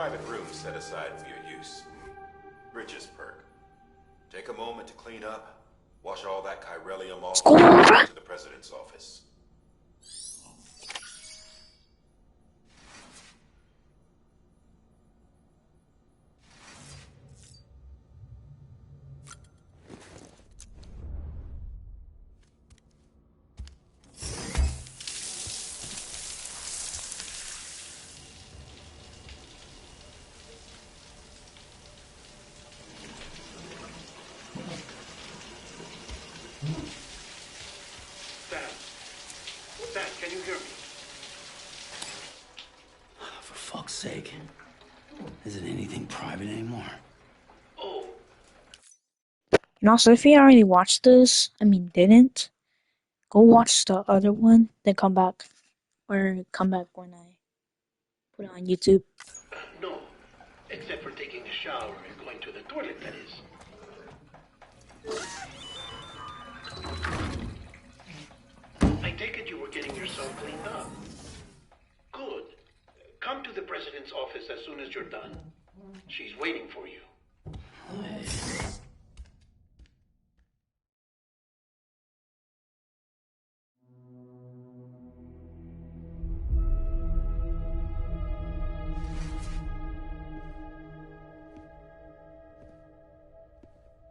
private room set aside for your use. Bridges perk. Take a moment to clean up, wash all that chiralium off, and go to the president's office. Sam, can you hear me? For fuck's sake. Isn't anything private anymore? Oh. And also, if you already watched this, didn't, go watch the other one, then come back. Or come back when I put it on YouTube. No, except for taking a shower and going to the toilet, that is. I take it you were getting yourself cleaned up. Good. Come to the president's office as soon as you're done. She's waiting for you.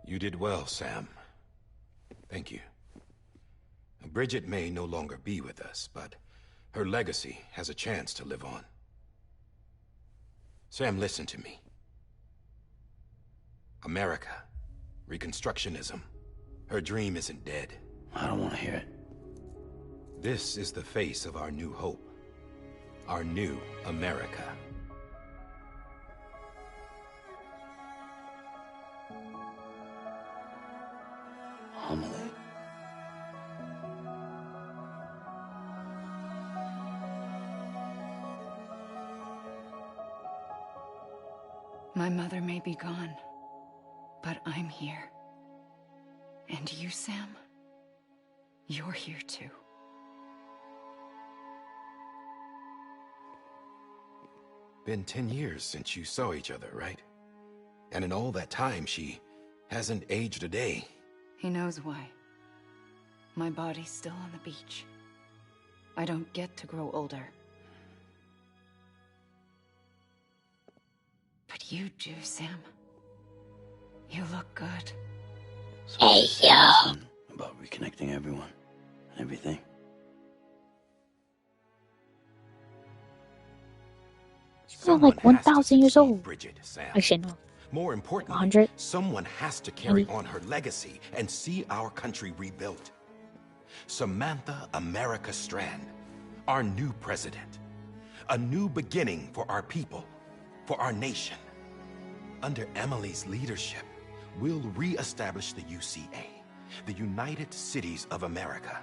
You did well, Sam. Thank you. Bridget may no longer be with us, but her legacy has a chance to live on. Sam, listen to me. America, Reconstructionism, her dream isn't dead. I don't want to hear it. This is the face of our new hope. Our new America. Amelie. My mother may be gone, but I'm here. And you, Sam, you're here too. Been 10 years since you saw each other, right? And in all that time, she hasn't aged a day. He knows why. My body's still on the beach. I don't get to grow older. But you do, Sam. You look good. So hey, yo! About reconnecting everyone and everything. She's not like 1,000 years old. Bridget, Sam. Actually, no. More importantly, 100? someone has to carry on her legacy and see our country rebuilt. Samantha America Strand, our new president. A new beginning for our people, for our nation. Under Emily's leadership, we'll re-establish the UCA, the United Cities of America.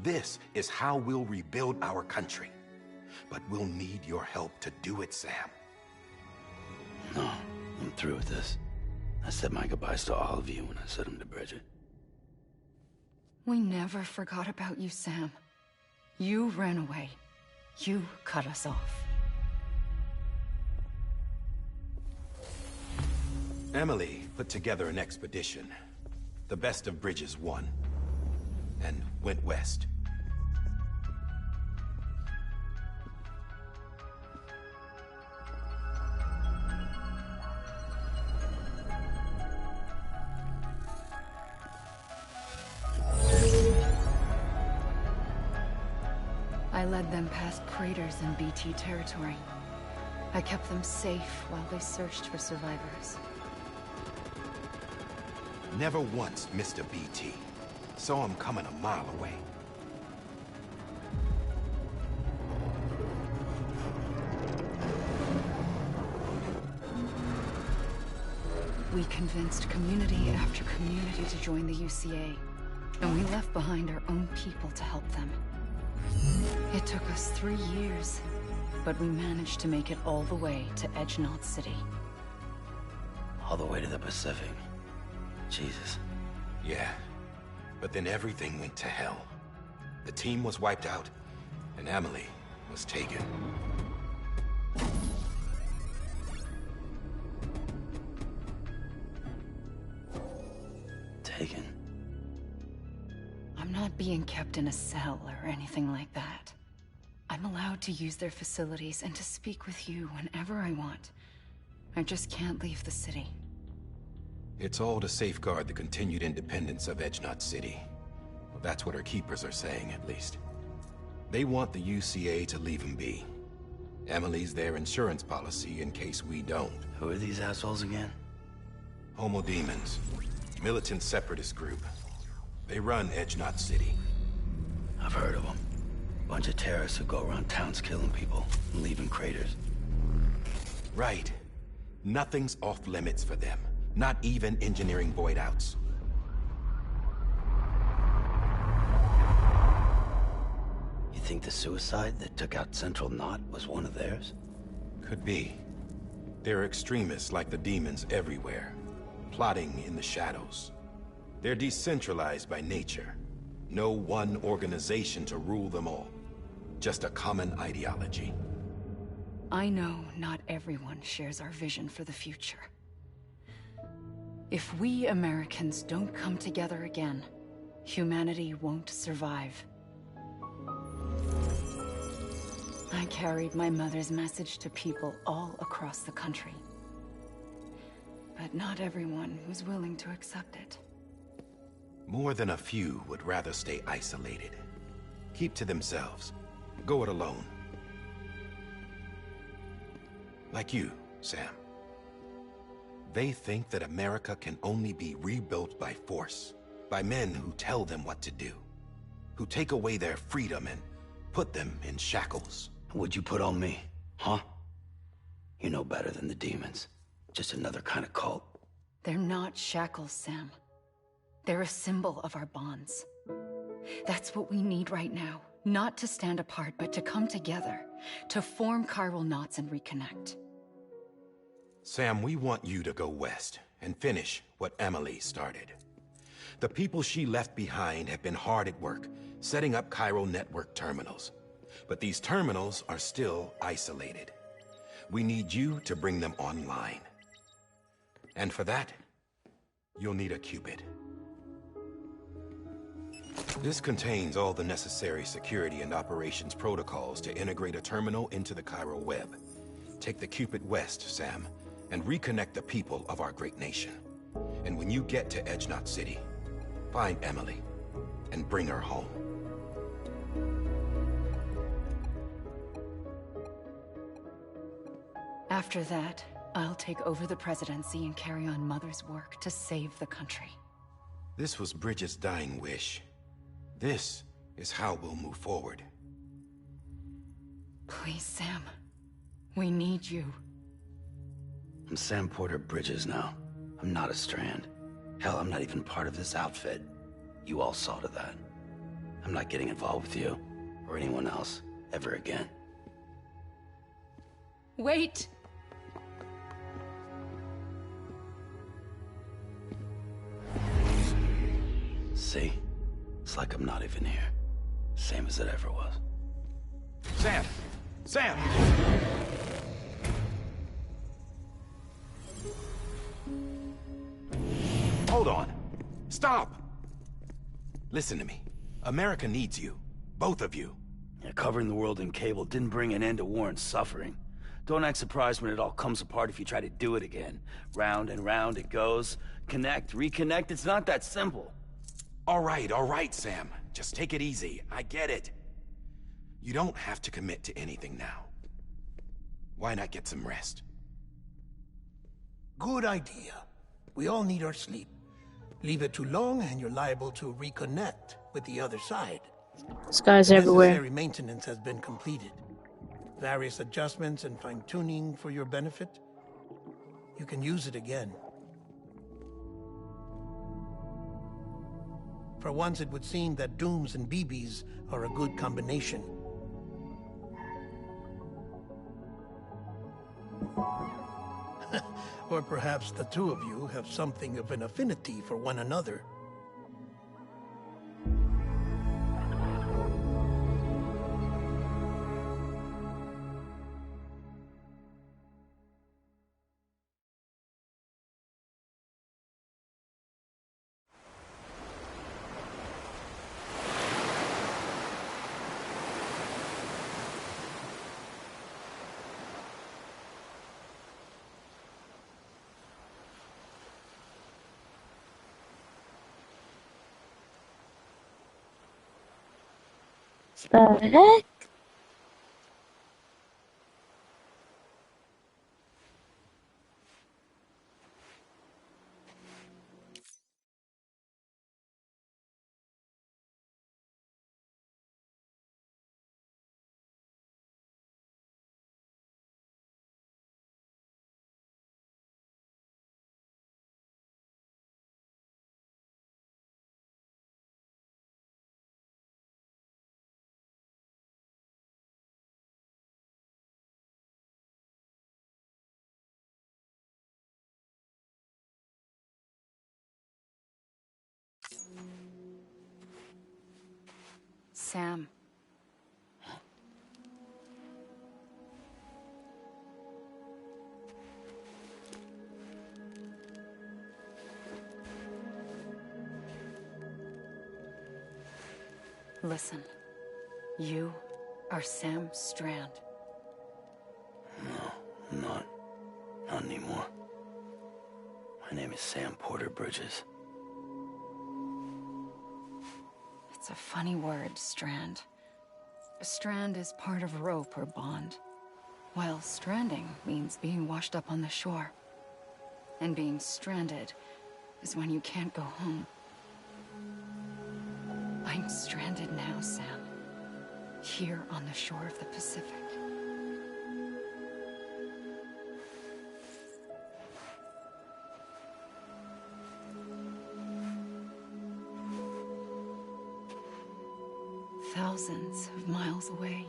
This is how we'll rebuild our country. But we'll need your help to do it, Sam. No, I'm through with this. I said my goodbyes to all of you when I said them to Bridget. We never forgot about you, Sam. You ran away. You cut us off. Emily put together an expedition. The best of Bridges won. And went west. I led them past craters in BT territory. I kept them safe while they searched for survivors. Never once missed a BT. Saw him coming a mile away. We convinced community after community to join the UCA, and we left behind our own people to help them. It took us 3 years, but we managed to make it all the way to Edgenaught City. All the way to the Pacific. Jesus. Yeah, but then everything went to hell. The team was wiped out, and Emily was taken. taken. I'm not being kept in a cell or anything like that. I'm allowed to use their facilities and to speak with you whenever I want. I just can't leave the city. It's all to safeguard the continued independence of Edgenot City. Well, that's what our keepers are saying, at least. They want the UCA to leave him be. Emily's their insurance policy in case we don't. Who are these assholes again? Homo Demons. Militant separatist group. They run Edgenot City. I've heard of them. Bunch of terrorists who go around towns killing people and leaving craters. Right. Nothing's off limits for them. Not even engineering void outs. You think the suicide that took out Central Knot was one of theirs? Could be. There are extremists like the demons everywhere, plotting in the shadows. They're decentralized by nature. No one organization to rule them all. Just a common ideology. I know not everyone shares our vision for the future. If we Americans don't come together again, humanity won't survive. I carried my mother's message to people all across the country. But not everyone was willing to accept it. More than a few would rather stay isolated. Keep to themselves. Go it alone. Like you, Sam. They think that America can only be rebuilt by force, by men who tell them what to do, who take away their freedom and put them in shackles. What'd you put on me, huh? You know better than the demons. Just another kind of cult. They're not shackles, Sam. They're a symbol of our bonds. That's what we need right now. Not to stand apart, but to come together. To form chiral knots and reconnect. Sam, we want you to go west and finish what Emily started. The people she left behind have been hard at work, setting up chiral network terminals. But these terminals are still isolated. We need you to bring them online. And for that, you'll need a Cupid. This contains all the necessary security and operations protocols to integrate a terminal into the chiral web. Take the Cupid west, Sam, and reconnect the people of our great nation. And when you get to Edgenot City, find Emily and bring her home. After that, I'll take over the presidency and carry on Mother's work to save the country. This was Bridget's dying wish. This is how we'll move forward. Please, Sam. We need you. I'm Sam Porter Bridges now. I'm not a Strand. Hell, I'm not even part of this outfit. You all saw to that. I'm not getting involved with you, or anyone else, ever again. Wait! See? It's like I'm not even here. Same as it ever was. Sam! Sam! Hold on. Stop! Listen to me. America needs you. Both of you. Yeah, covering the world in cable didn't bring an end to war and suffering. Don't act surprised when it all comes apart if you try to do it again. Round and round it goes. Connect, reconnect, it's not that simple. All right, Sam. Just take it easy. I get it. You don't have to commit to anything now. Why not get some rest? Good idea. We all need our sleep. Leave it too long and you're liable to reconnect with the other side. This guy's everywhere. Necessary maintenance has been completed. Various adjustments and fine-tuning for your benefit. You can use it again. For once, it would seem that Dooms and BBs are a good combination. Or perhaps the two of you have something of an affinity for one another. The heck? Sam. Listen. You are Sam Strand. No, I'm not. Not anymore. My name is Sam Porter Bridges. It's a funny word, Strand. A strand is part of rope or bond, while stranding means being washed up on the shore. And being stranded is when you can't go home. I'm stranded now, Sam. Here on the shore of the Pacific. Thousands of miles away,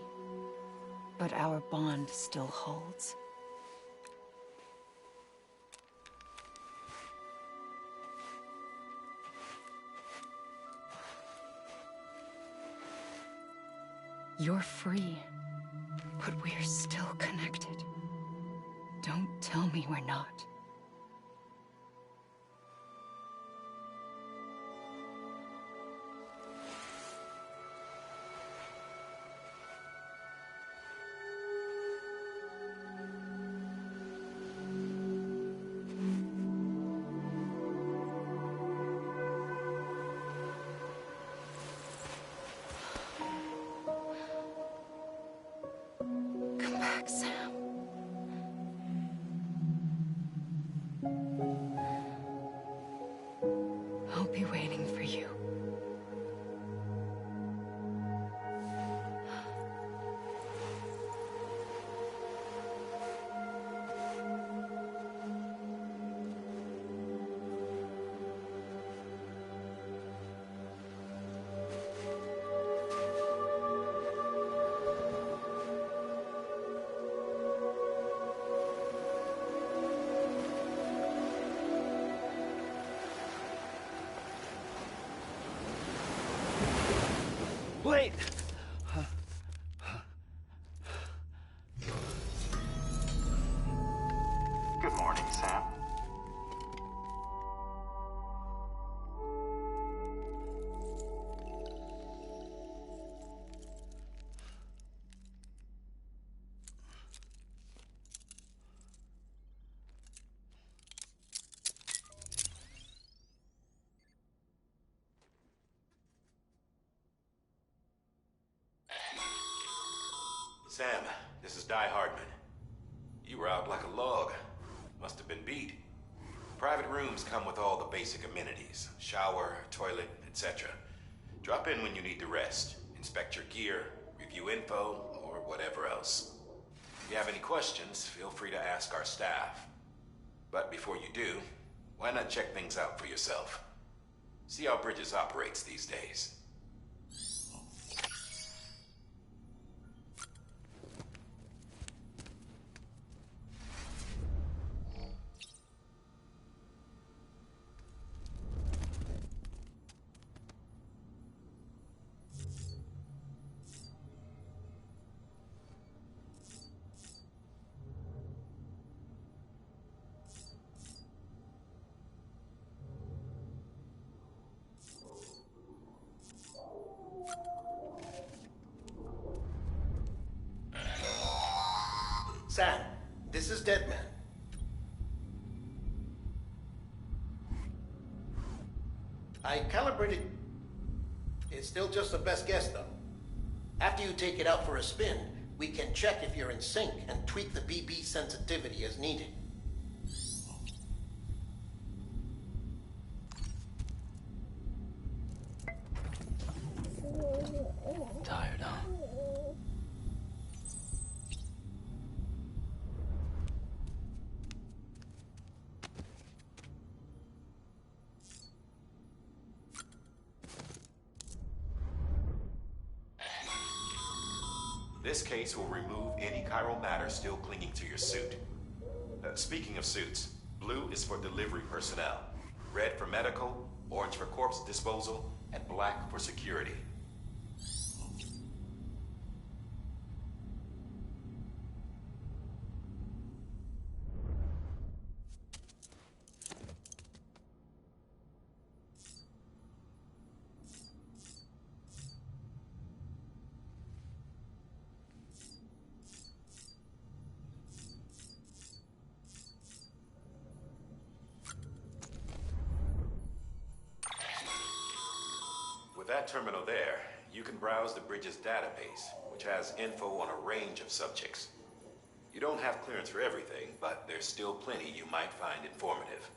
but our bond still holds. You're free, but we're still connected. Don't tell me we're not. Come back, Sam. I'll be waiting for you. Wait! Good morning, Sam. Sam, this is Di Hardman. You were out like a log. Must have been beat. Private rooms come with all the basic amenities. Shower, toilet, etc. Drop in when you need to rest. Inspect your gear, review info, or whatever else. If you have any questions, feel free to ask our staff. But before you do, why not check things out for yourself? See how Bridges operates these days. Sam, this is Deadman. I calibrated... It's still just a best guess, though. After you take it out for a spin, we can check if you're in sync and tweak the BB sensitivity as needed. Tired, huh? This case will remove any chiral matter still clinging to your suit. Speaking of suits, blue is for delivery personnel, red for medical, orange for corpse disposal, and black for security. With that terminal there, you can browse the bridge's database, which has info on a range of subjects. You don't have clearance for everything, but there's still plenty you might find informative.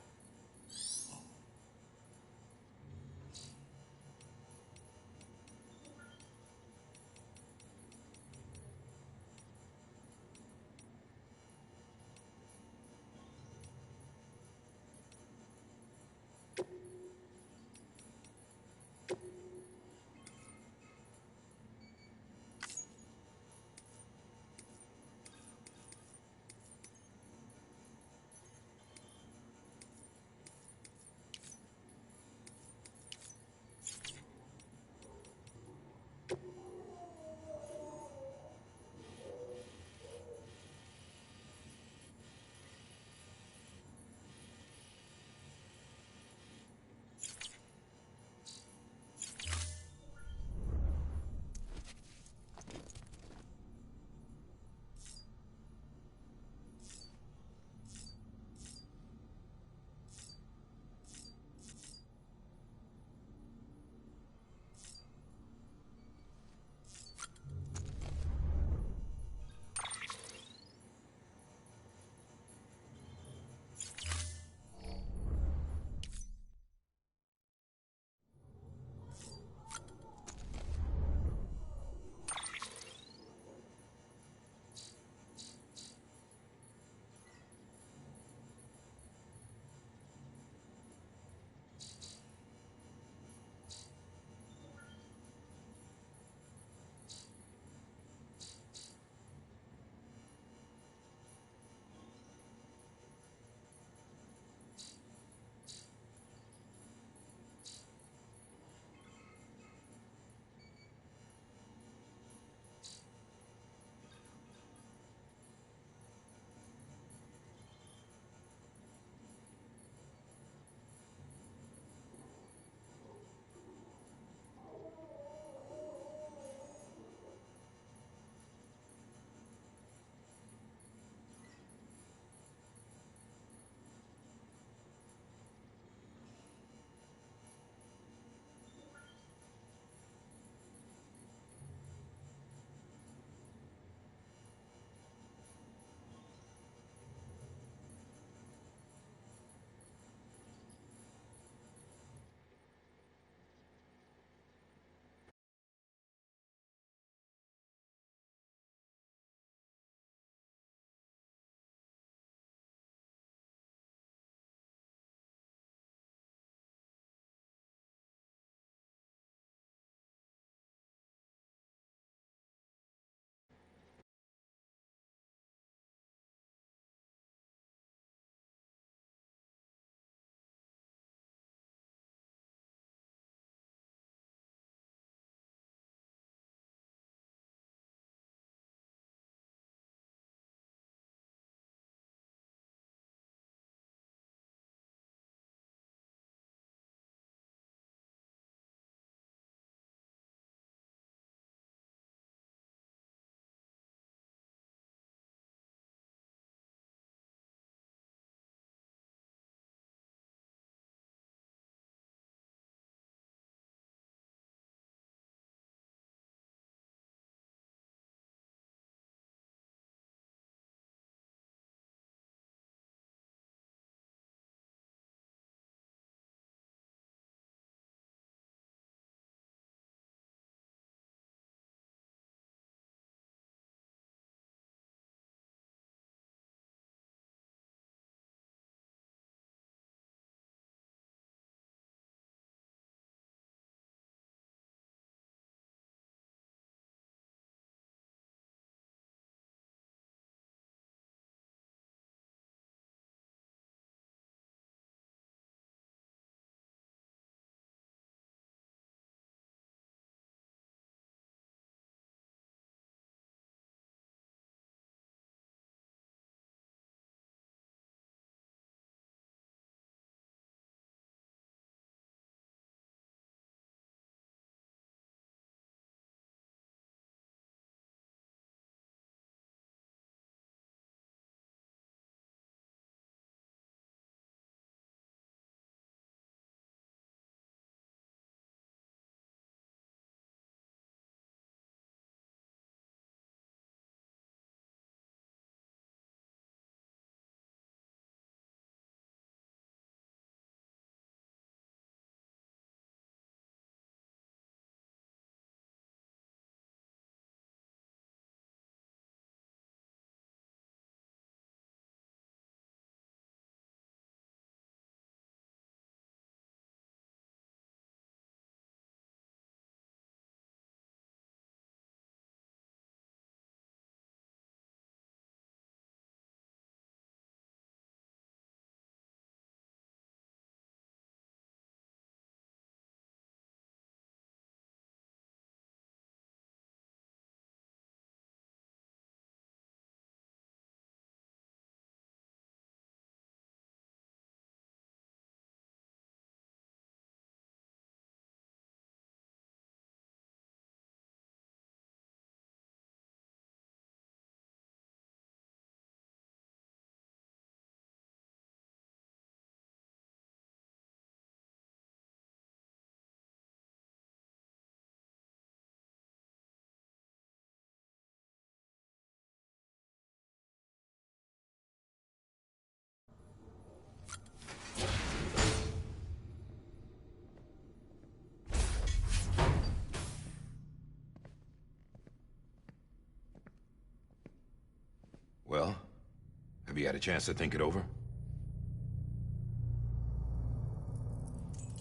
Have you had a chance to think it over?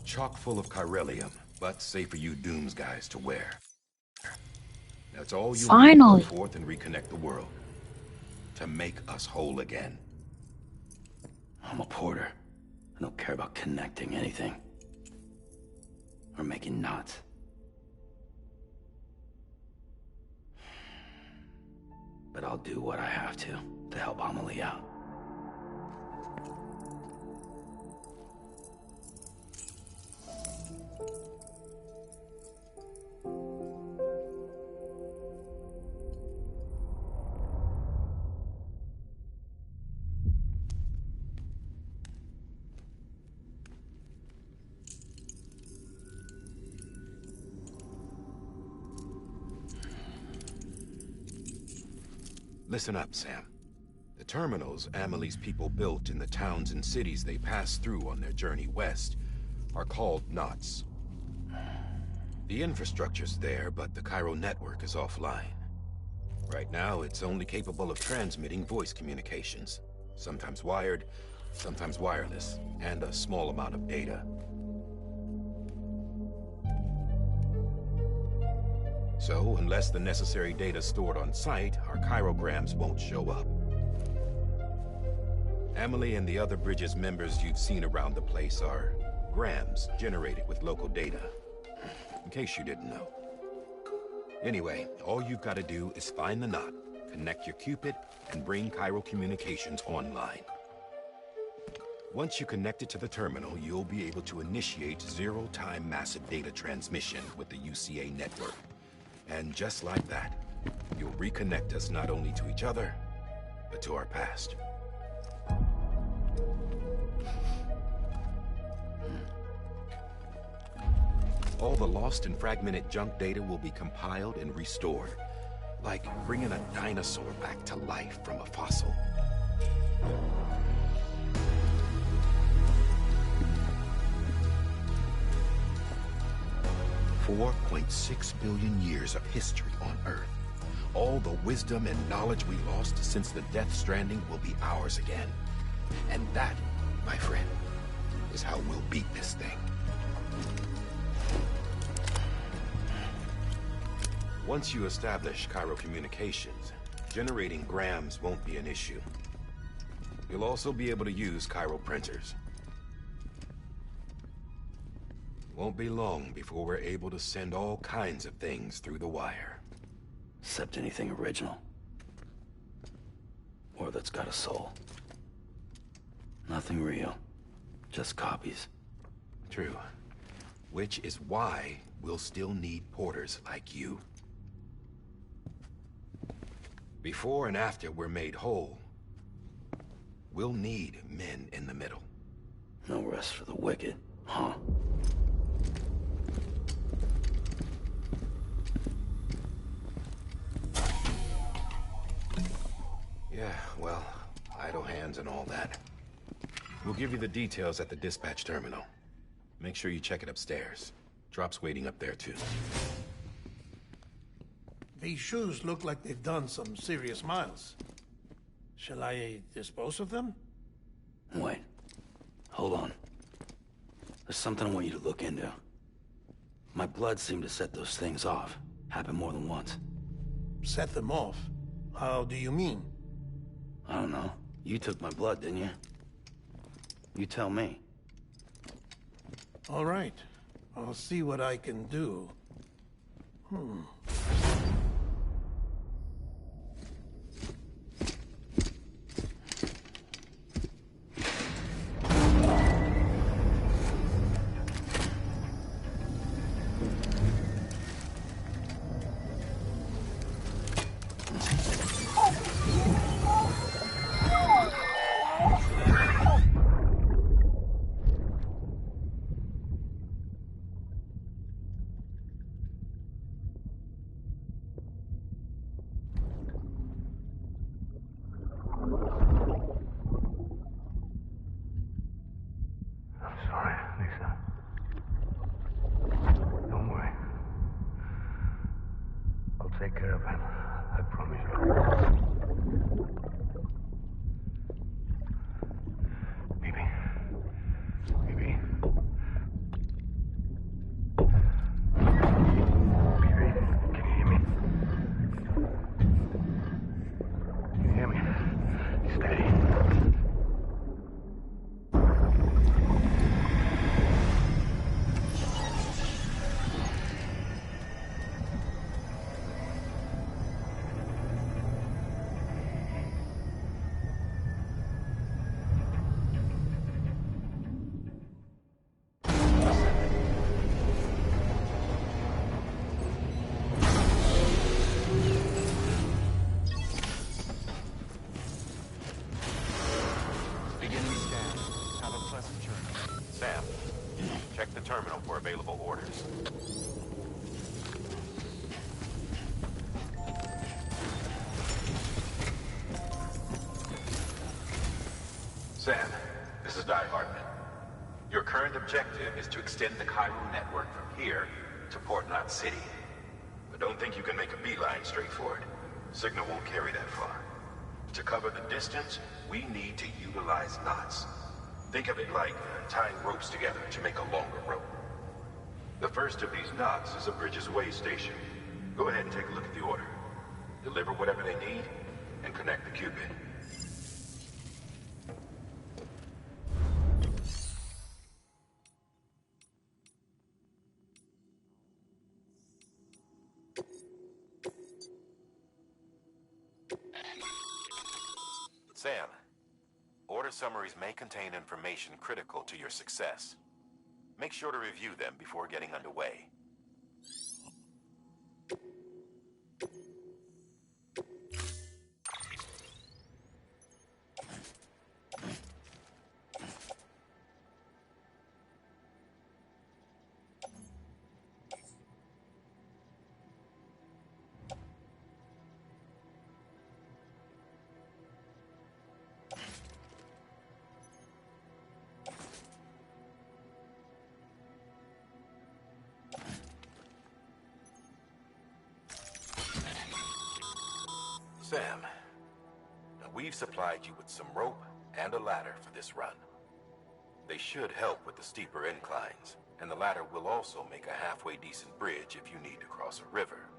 Chock full of chiralium, but safe for you Dooms guys to wear. That's all you need to Finally. go forth and reconnect the world. To make us whole again. I'm a porter. I don't care about connecting anything. Or making knots. But I'll do what I have to help Amelie out. Listen up, Sam. The terminals Amelie's people built in the towns and cities they passed through on their journey west are called knots. The infrastructure's there, but the Cairo network is offline. Right now, it's only capable of transmitting voice communications. Sometimes wired, sometimes wireless, and a small amount of data. So, unless the necessary data's stored on site, our chirograms won't show up. Amelie and the other Bridges members you've seen around the place are grams generated with local data. In case you didn't know. Anyway, all you've got to do is find the knot, connect your Cupid, and bring Cairo communications online. Once you connect it to the terminal, you'll be able to initiate zero-time massive data transmission with the UCA network. And just like that, you'll reconnect us not only to each other, but to our past. All the lost and fragmented junk data will be compiled and restored, like bringing a dinosaur back to life from a fossil. 4.6 billion years of history on Earth. All the wisdom and knowledge we lost since the Death Stranding will be ours again. And that, my friend, is how we'll beat this thing. Once you establish Cairo communications, generating grams won't be an issue. You'll also be able to use Cairo printers. Won't be long before we're able to send all kinds of things through the wire. Except anything original. Or that's got a soul. Nothing real. Just copies. True. Which is why we'll still need porters like you. Before and after we're made whole, we'll need men in the middle. No rest for the wicked, huh? Yeah, well, idle hands and all that. We'll give you the details at the dispatch terminal. Make sure you check it upstairs. Drop's waiting up there, too. These shoes look like they've done some serious miles. Shall I dispose of them? Wait. Hold on. There's something I want you to look into. My blood seemed to set those things off. Happened more than once. Set them off? How do you mean? I don't know. You took my blood, didn't you? You tell me. All right. I'll see what I can do. Sorry, Lisa. Don't worry. I'll take care of him. I promise you. for available orders. Sam, this is Di Hartman. Your current objective is to extend the Cairo network from here to Port Knot City. But don't think you can make a beeline straight for it. Signal won't carry that far. To cover the distance, we need to utilize knots. Think of it like tying ropes together to make a longer rope. The first of these knots is a Bridges Way station. Go ahead and take a look at the order. Deliver whatever they need, and connect the Cupid. Sam, order summaries may contain information critical to your success. Make sure to review them before getting underway. Sam, we've supplied you with some rope and a ladder for this run. They should help with the steeper inclines, and the ladder will also make a halfway decent bridge if you need to cross a river.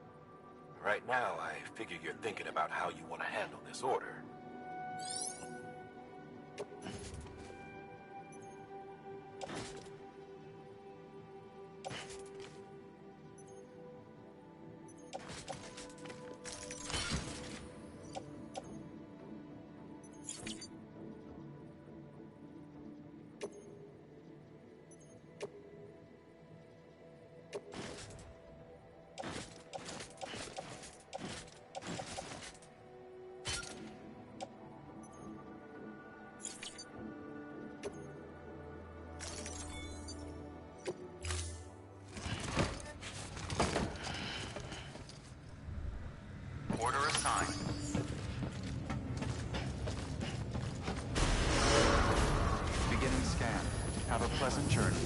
Right now, I figure you're thinking about how you want to handle this order. Order assigned. Beginning scan. Have a pleasant journey.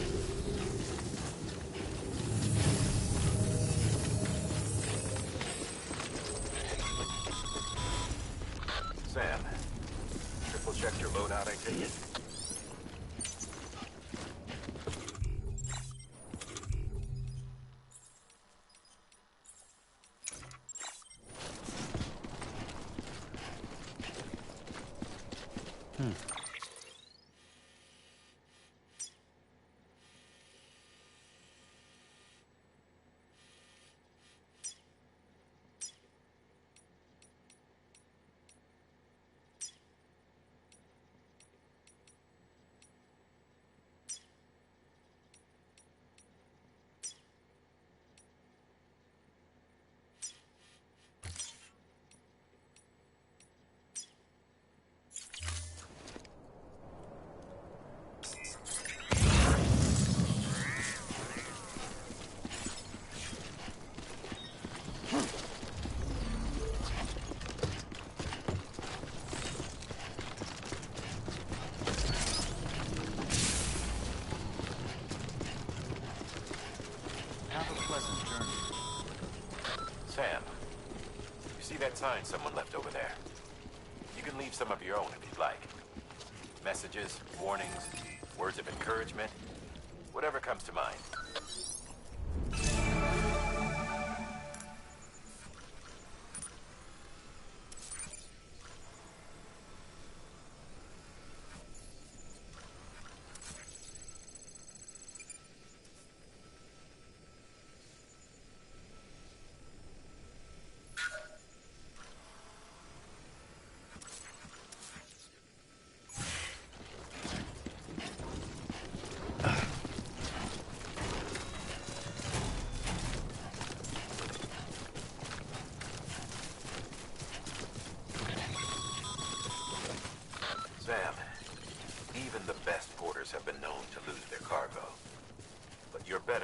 Sam, triple check your loadout, I take it? Sam, you see that sign someone left over there? You can leave some of your own if you'd like. Messages, warnings, words of encouragement, whatever comes to mind.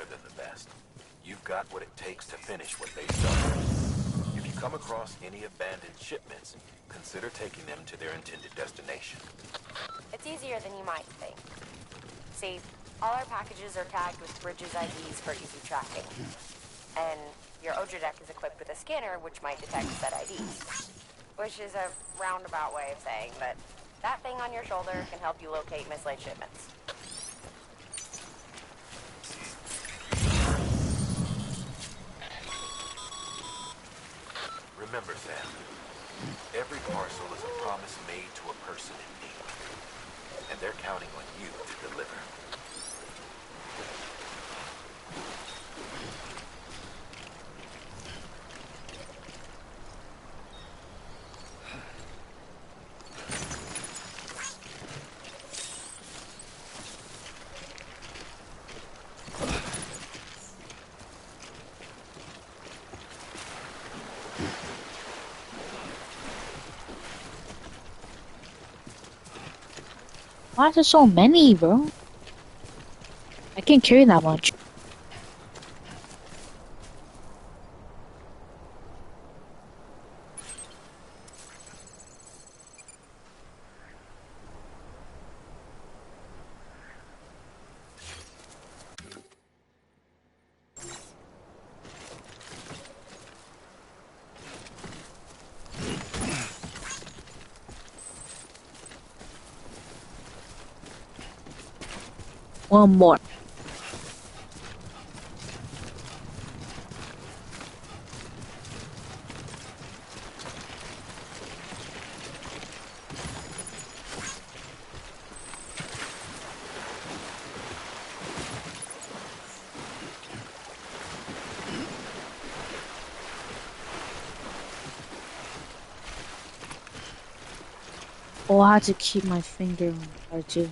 better than the best. You've got what it takes to finish what they started. If you come across any abandoned shipments, consider taking them to their intended destination. It's easier than you might think. See, all our packages are tagged with Bridges IDs for easy tracking. And your Odra deck is equipped with a scanner which might detect said IDs. Which is a roundabout way of saying that that thing on your shoulder can help you locate mislaid shipments. Remember, Sam, every parcel is a promise made to a person in need. And they're counting on you to deliver. Why is there so many, bro? I can't carry that much. One more. Oh, I had to keep my finger on R2.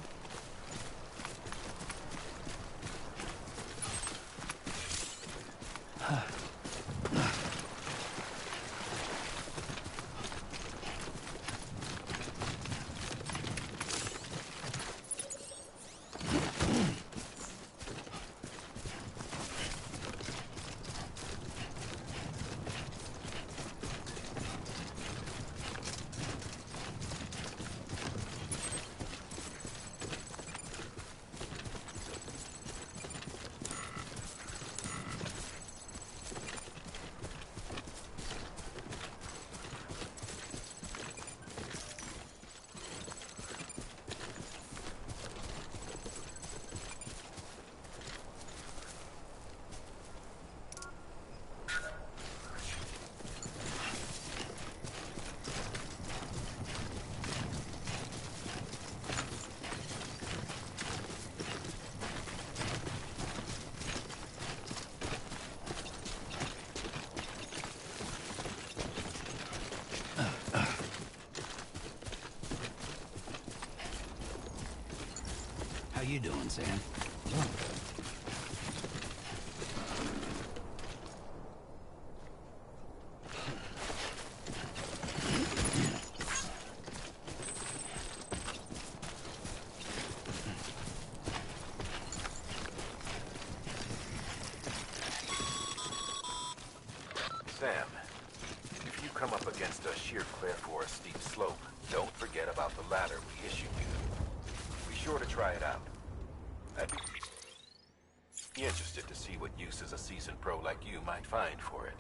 How you doing, Sam? Sam, if you come up against a sheer cliff or a steep slope, don't forget about the ladder we issued you. Be sure to try it out. I'd be interested to see what uses a seasoned pro like you might find for it.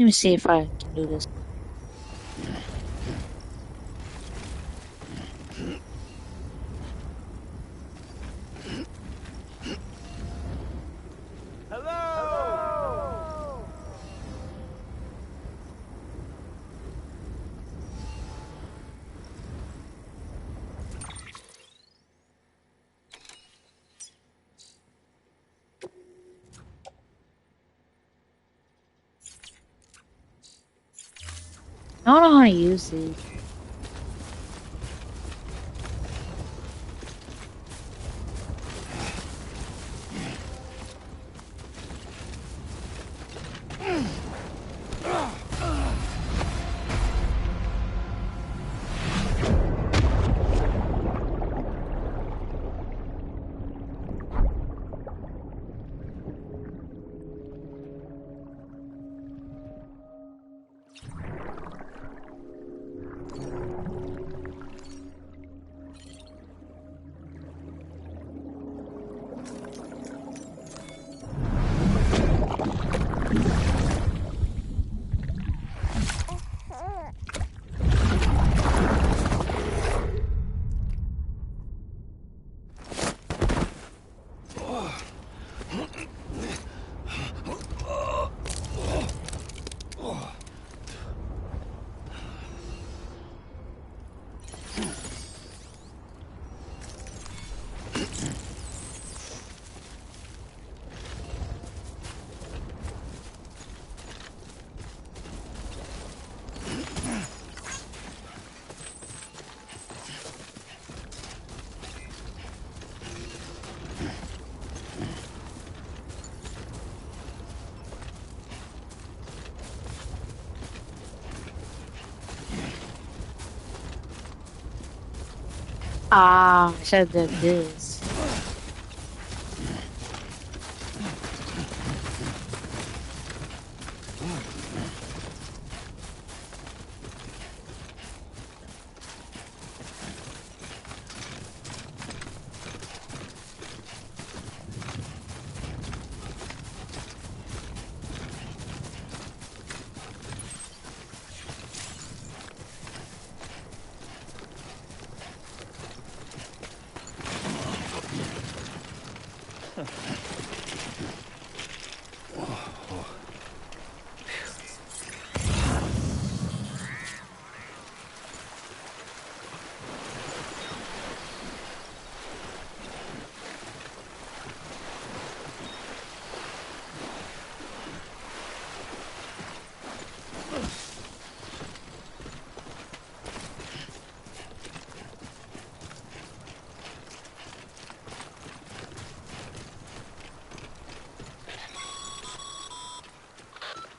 Let me see if I can do this. I don't know how to use it. Ah, I should have done this.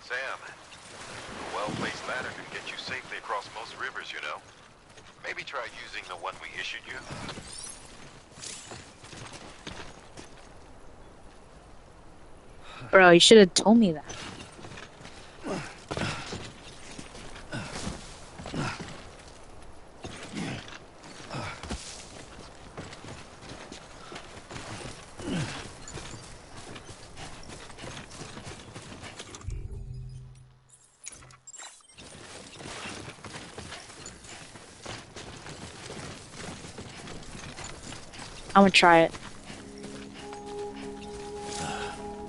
Sam, a well-placed ladder can get you safely across most rivers, you know. Maybe try using the one we issued you. Bro, you should have told me that. I'm gonna try it.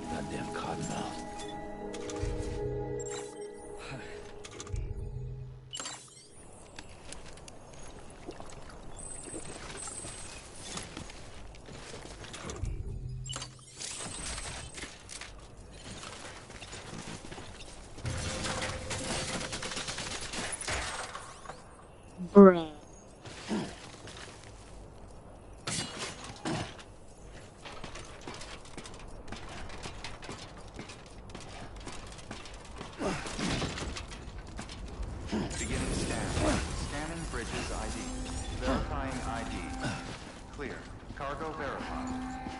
Goddamn cottonmouth. Bruh. Beginning scan. Scanning bridges ID. Verifying ID. Clear. Cargo verified.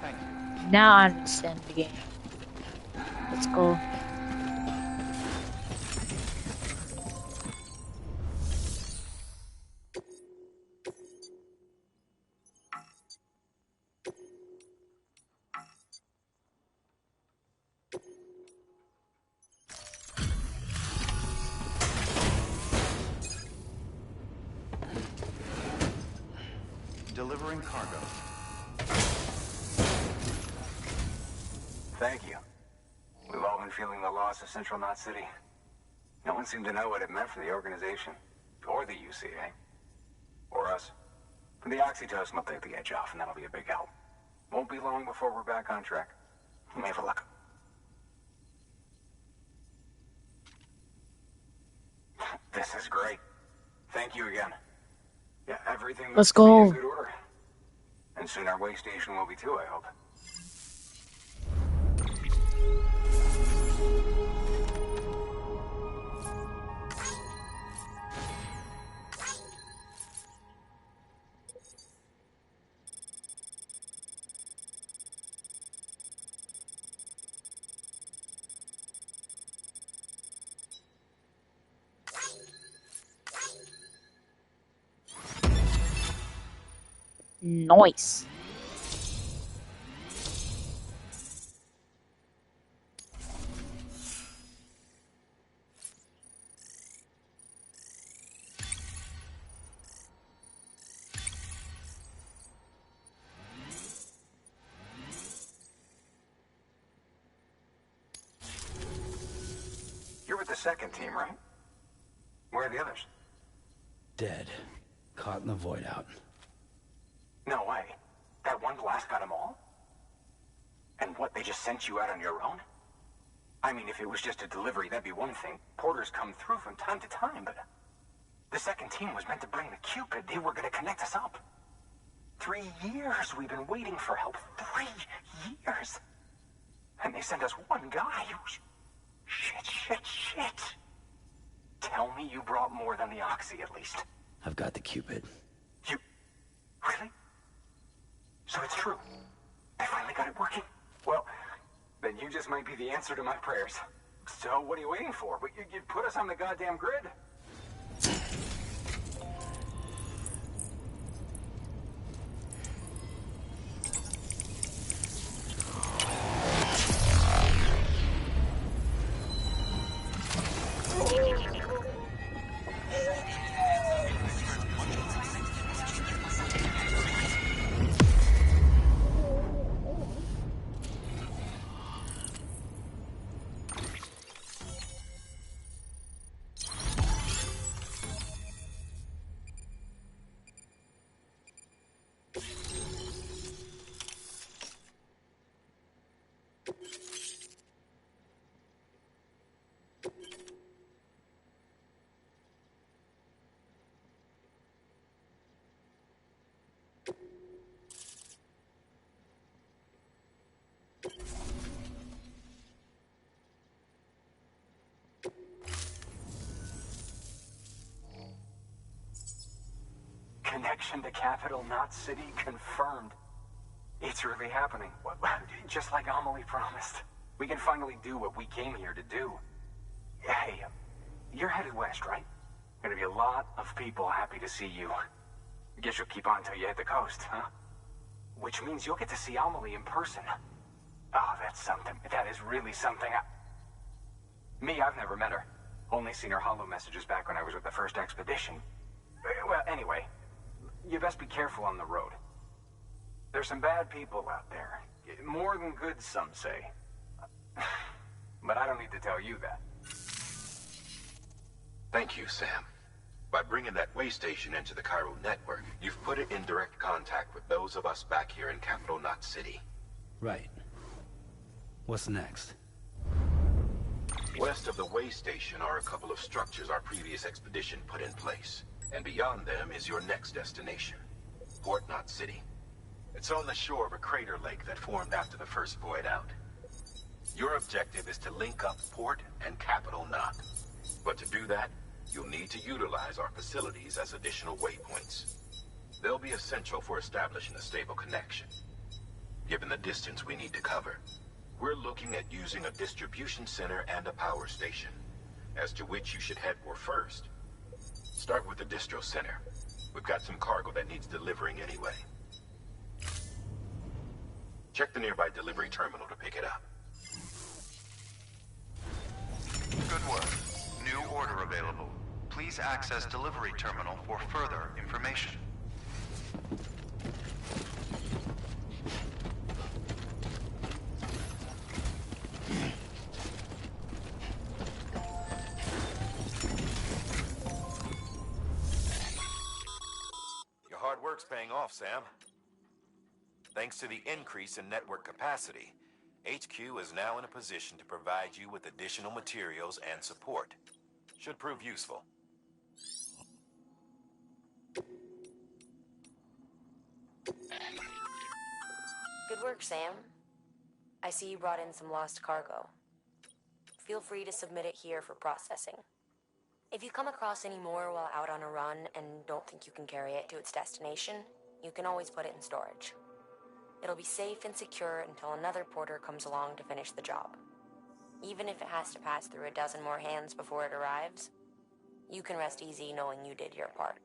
Thank you. Now I understand the game. Let's go. delivering cargo. Thank you. We've all been feeling the loss of Central Knot City. No one seemed to know what it meant for the organization, or the UCA, or us. The oxytocin will take the edge off, and that'll be a big help. Won't be long before we're back on track. You may have a look. This is great. Thank you again. Yeah, everything Let's looks to be go. in good order. And soon our way station will be too, I hope. Nice. You're with the second team, right? Where are the others? Dead. Caught in the void out. No way. That one blast got them all? And what, they just sent you out on your own? I mean, if it was just a delivery, that'd be one thing. Porters come through from time to time, but... The second team was meant to bring the Cupid. They were gonna connect us up. 3 years we've been waiting for help. 3 years! And they sent us one guy. Shit. Tell me you brought more than the Oxy, at least. I've got the Cupid. You... Really? So it's true. They finally got it working. Well, then you just might be the answer to my prayers. So what are you waiting for? You put us on the goddamn grid. Connection to Capital Knot City confirmed. It's really happening. Just like Amelie promised. We can finally do what we came here to do. Hey, you're headed west, right? Gonna be a lot of people happy to see you. Guess you'll keep on till you hit the coast, huh? Which means you'll get to see Amelie in person. Oh, that's something. That is really something. Me, I've never met her. Only seen her holo messages back when I was with the first expedition. Well, anyway, you best be careful on the road. There's some bad people out there. More than good, some say. But I don't need to tell you that. Thank you, Sam. By bringing that way station into the Cairo network, you've put it in direct contact with those of us back here in Capital Knot City. Right. What's next? West of the way station are a couple of structures our previous expedition put in place. And beyond them is your next destination, Port Knot City. It's on the shore of a crater lake that formed after the first void out. Your objective is to link up Port and Capital Knot. But to do that, you'll need to utilize our facilities as additional waypoints. They'll be essential for establishing a stable connection. Given the distance we need to cover, we're looking at using a distribution center and a power station, as to which you should head for first. Start with the distro center. We've got some cargo that needs delivering anyway. Check the nearby delivery terminal to pick it up. Good work. New order available. Please access delivery terminal for further information. paying off, Sam. Thanks to the increase in network capacity, HQ is now in a position to provide you with additional materials and support. Should prove useful. Good work, Sam. I see you brought in some lost cargo. Feel free to submit it here for processing. If you come across any more while out on a run and don't think you can carry it to its destination, you can always put it in storage. It'll be safe and secure until another porter comes along to finish the job. Even if it has to pass through a dozen more hands before it arrives, you can rest easy knowing you did your part.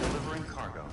Delivering cargo.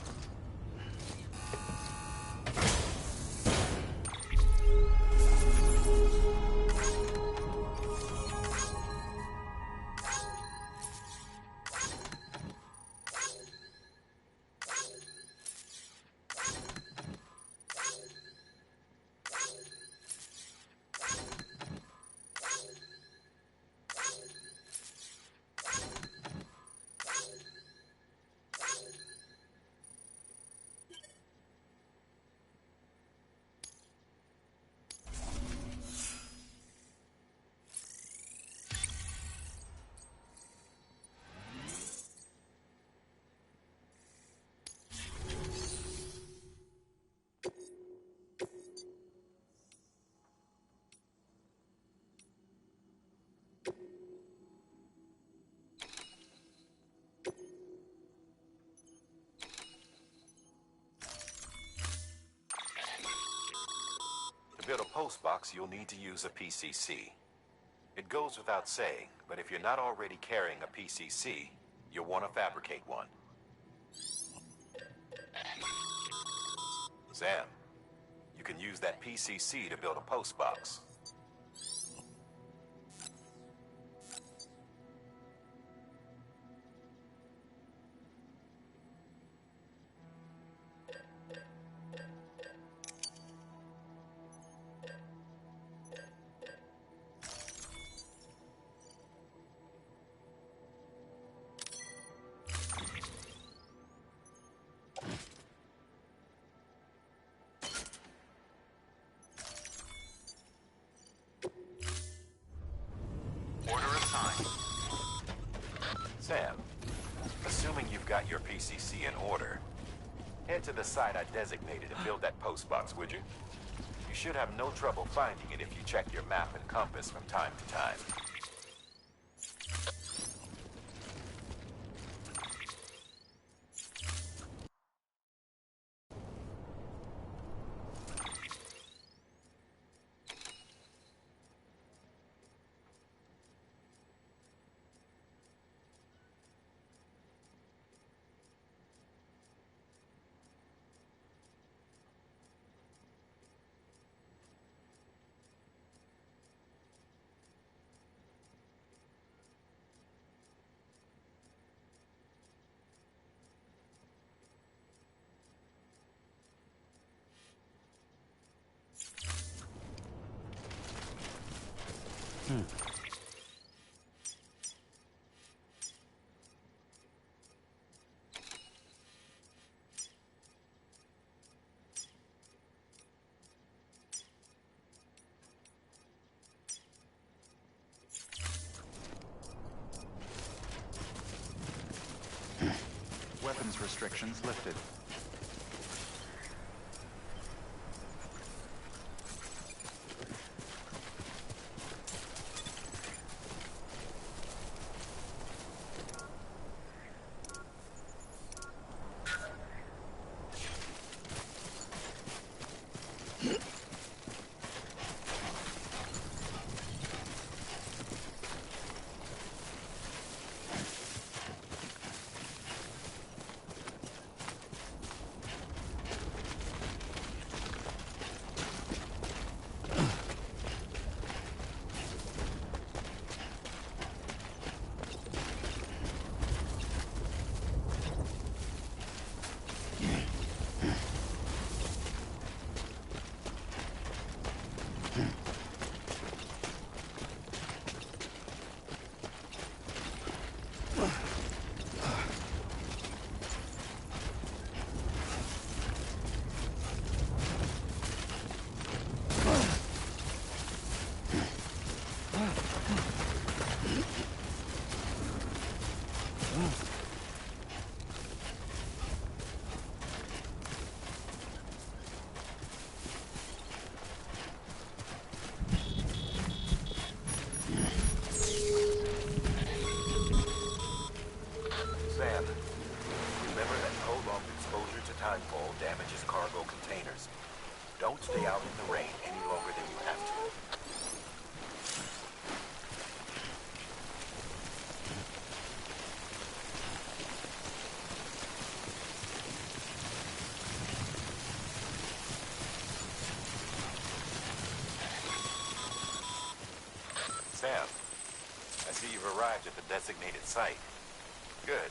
To build a post box, you'll need to use a PCC. It goes without saying, but if you're not already carrying a PCC, you'll want to fabricate one. Sam, you can use that PCC to build a post box. Order assigned. Sam, assuming you've got your PCC in order, head to the site I designated to build that post box, would you? You should have no trouble finding it if you check your map and compass from time to time. Weapons restrictions lifted. Don't stay out in the rain any longer than you have to. Sam, I see you've arrived at the designated site. Good.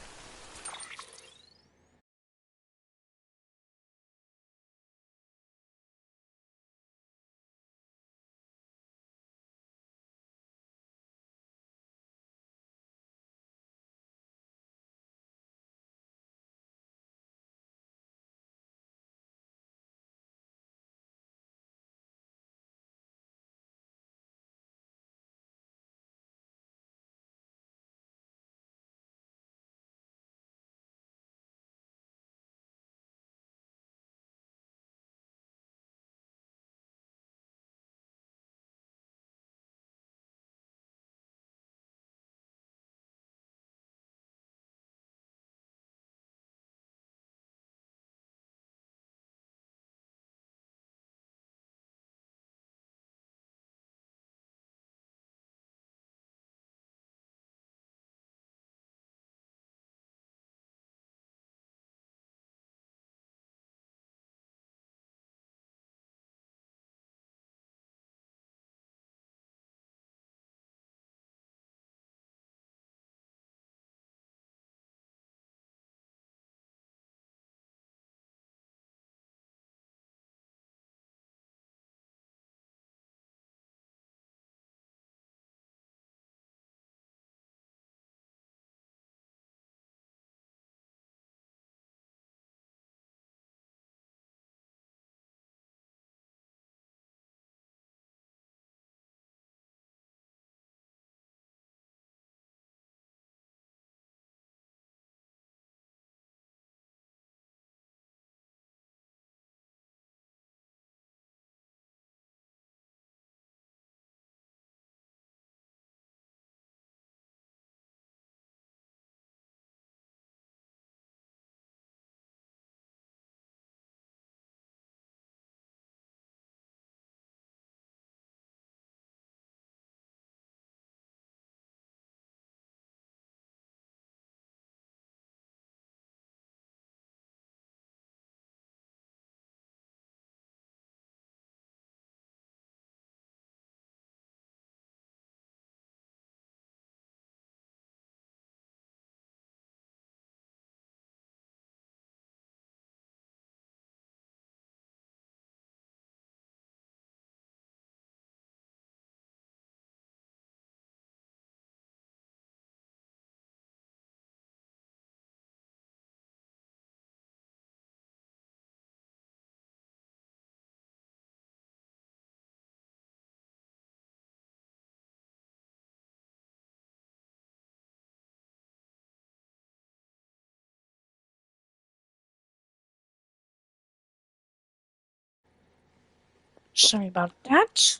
Sorry about that.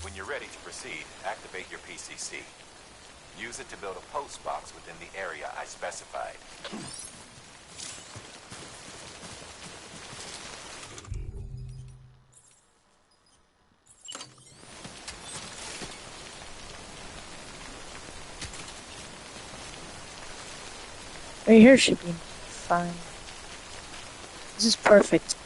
When you're ready to proceed, activate your PCC. Use it to build a post box within the area I specified. Right here should be fine. This is perfect.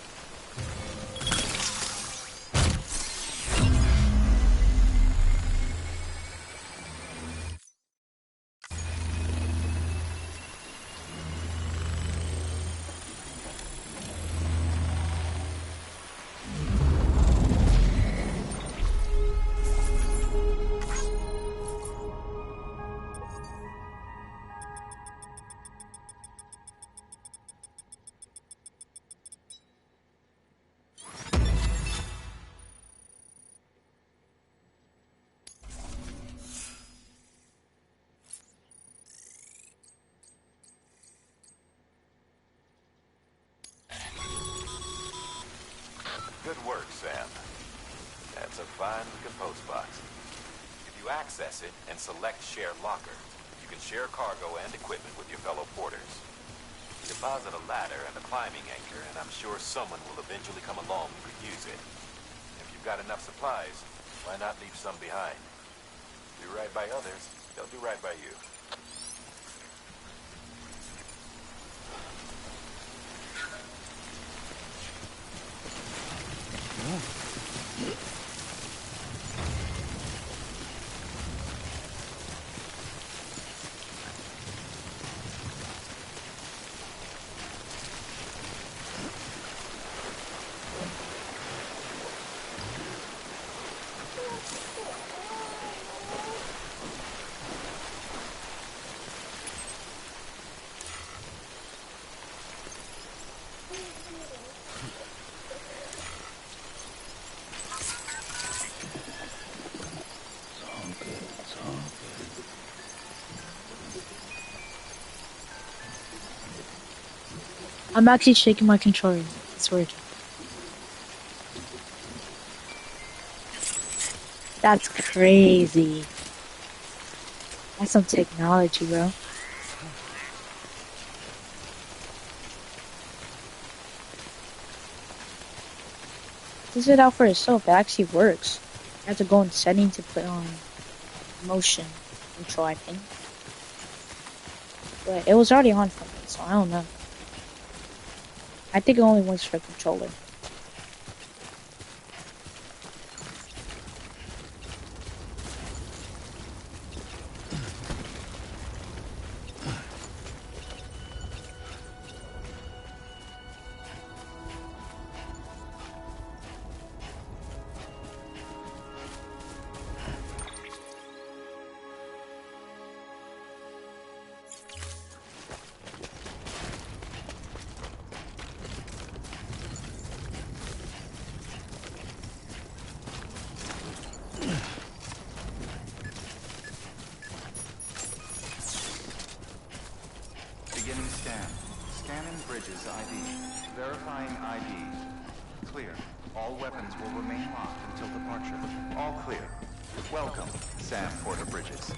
Good work, Sam. That's a fine-looking post box. If you access it and select Share Locker, you can share cargo and equipment with your fellow porters. Deposit a ladder and a climbing anchor, and I'm sure someone will eventually come along who could use it. If you've got enough supplies, why not leave some behind? Do right by others, they'll do right by you. I'm actually shaking my controller. It's weird. That's crazy. That's some technology, bro. This is out for itself. It actually works. You have to go in settings to put on motion control, I think. But it was already on for me, so I don't know. I think it only works for a controller. Beginning scan. Scanning Bridges ID. Verifying ID. Clear. All weapons will remain locked until departure. All clear. Welcome, Sam Porter Bridges.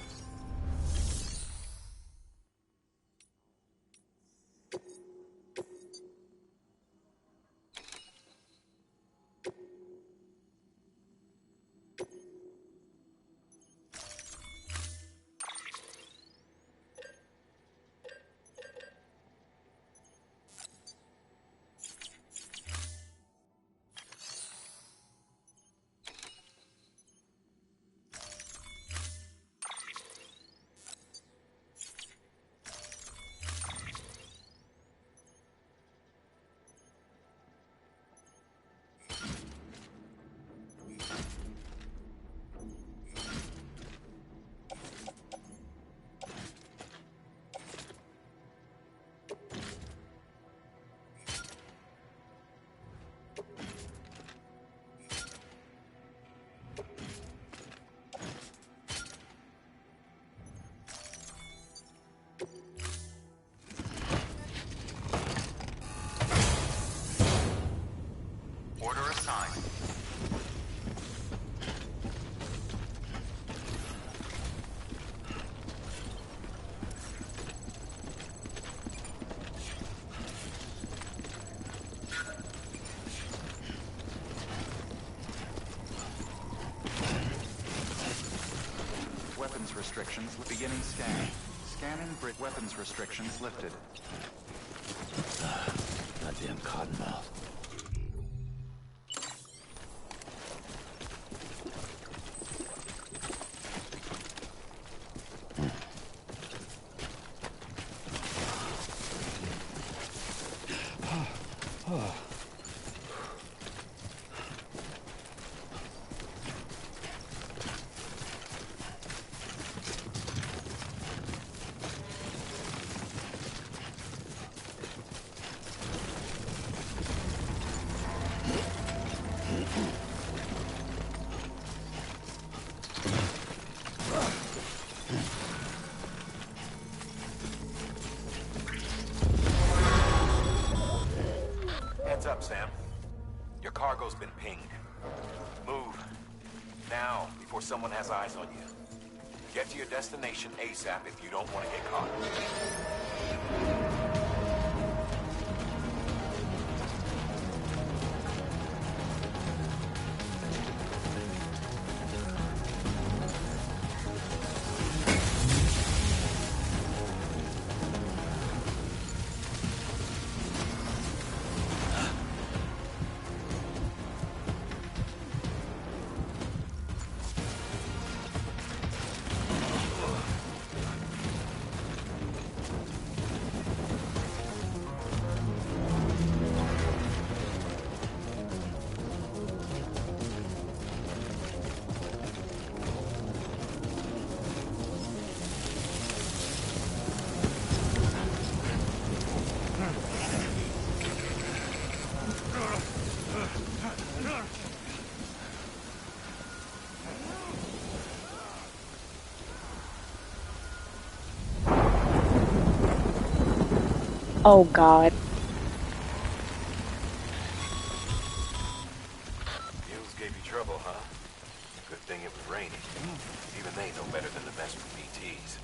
Order assigned. Weapons restrictions beginning scan. Scanning Brit weapons restrictions lifted. Goddamn cottonmouth. Heads up, Sam. Your cargo's been pinged. Move. Now, before someone has eyes on you. Get to your destination ASAP if you don't want to get caught. Oh god. Mules gave you trouble, huh? Good thing it was raining. Even they know better than to mess with BTs.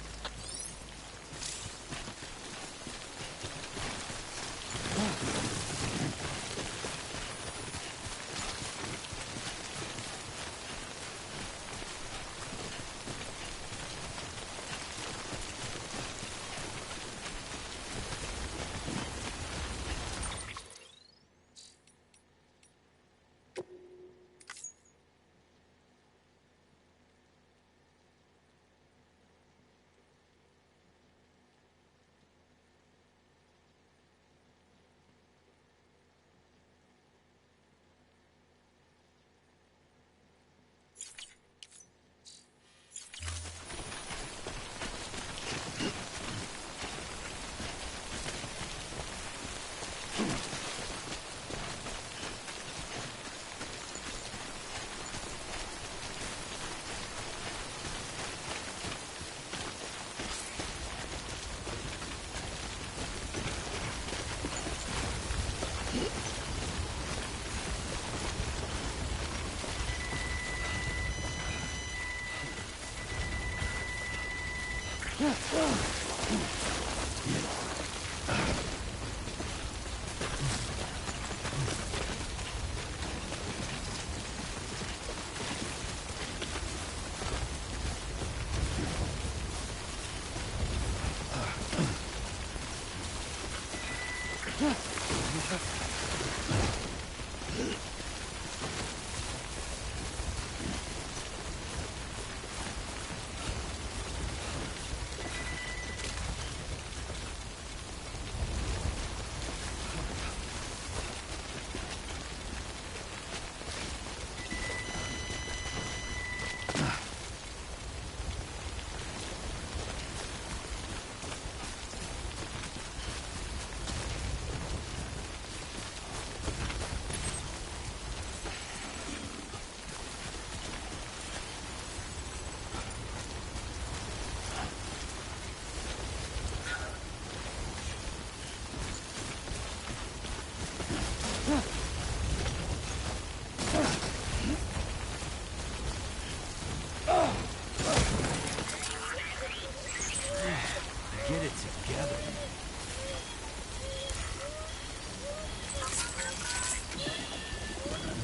Get it together.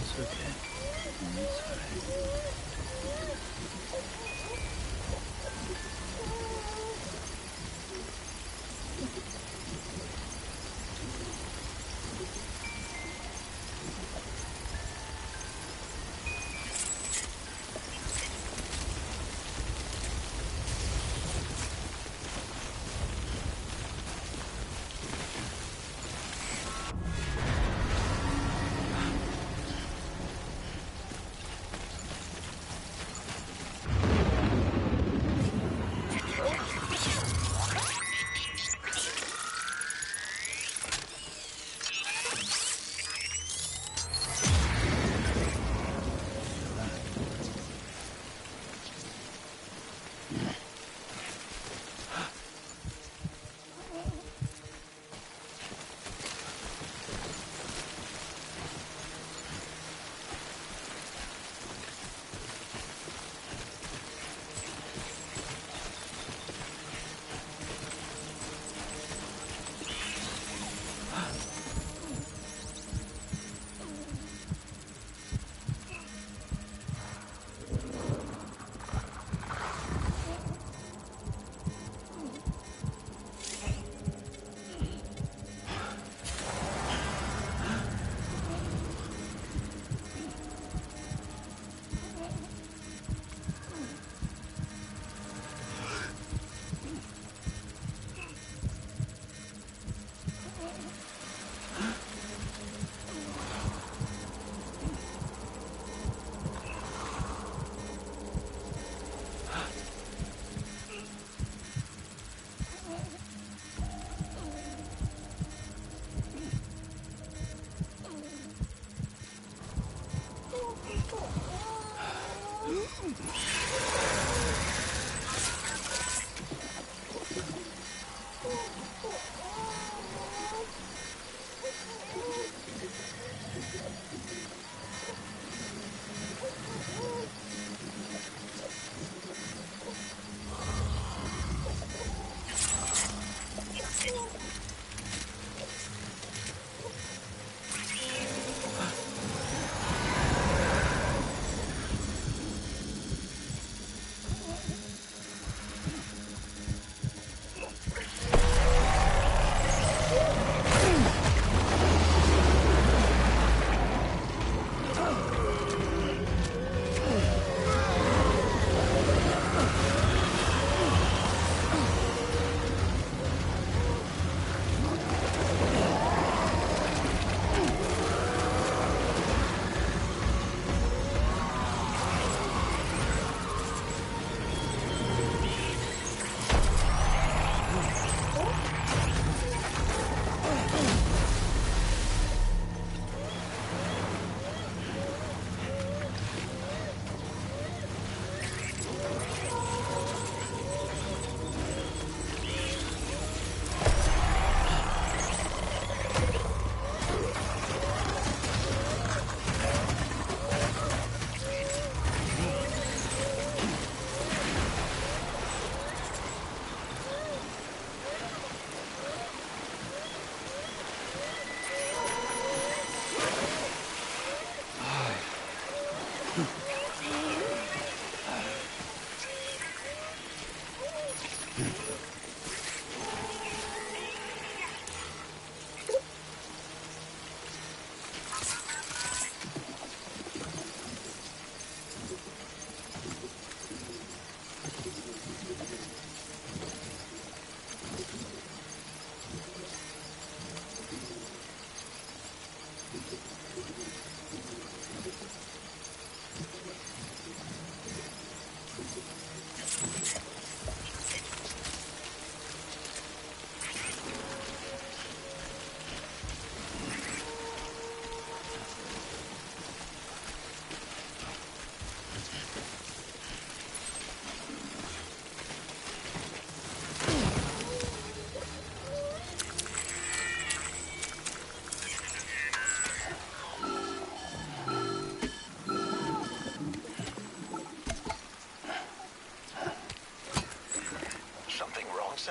It's okay. It's alright.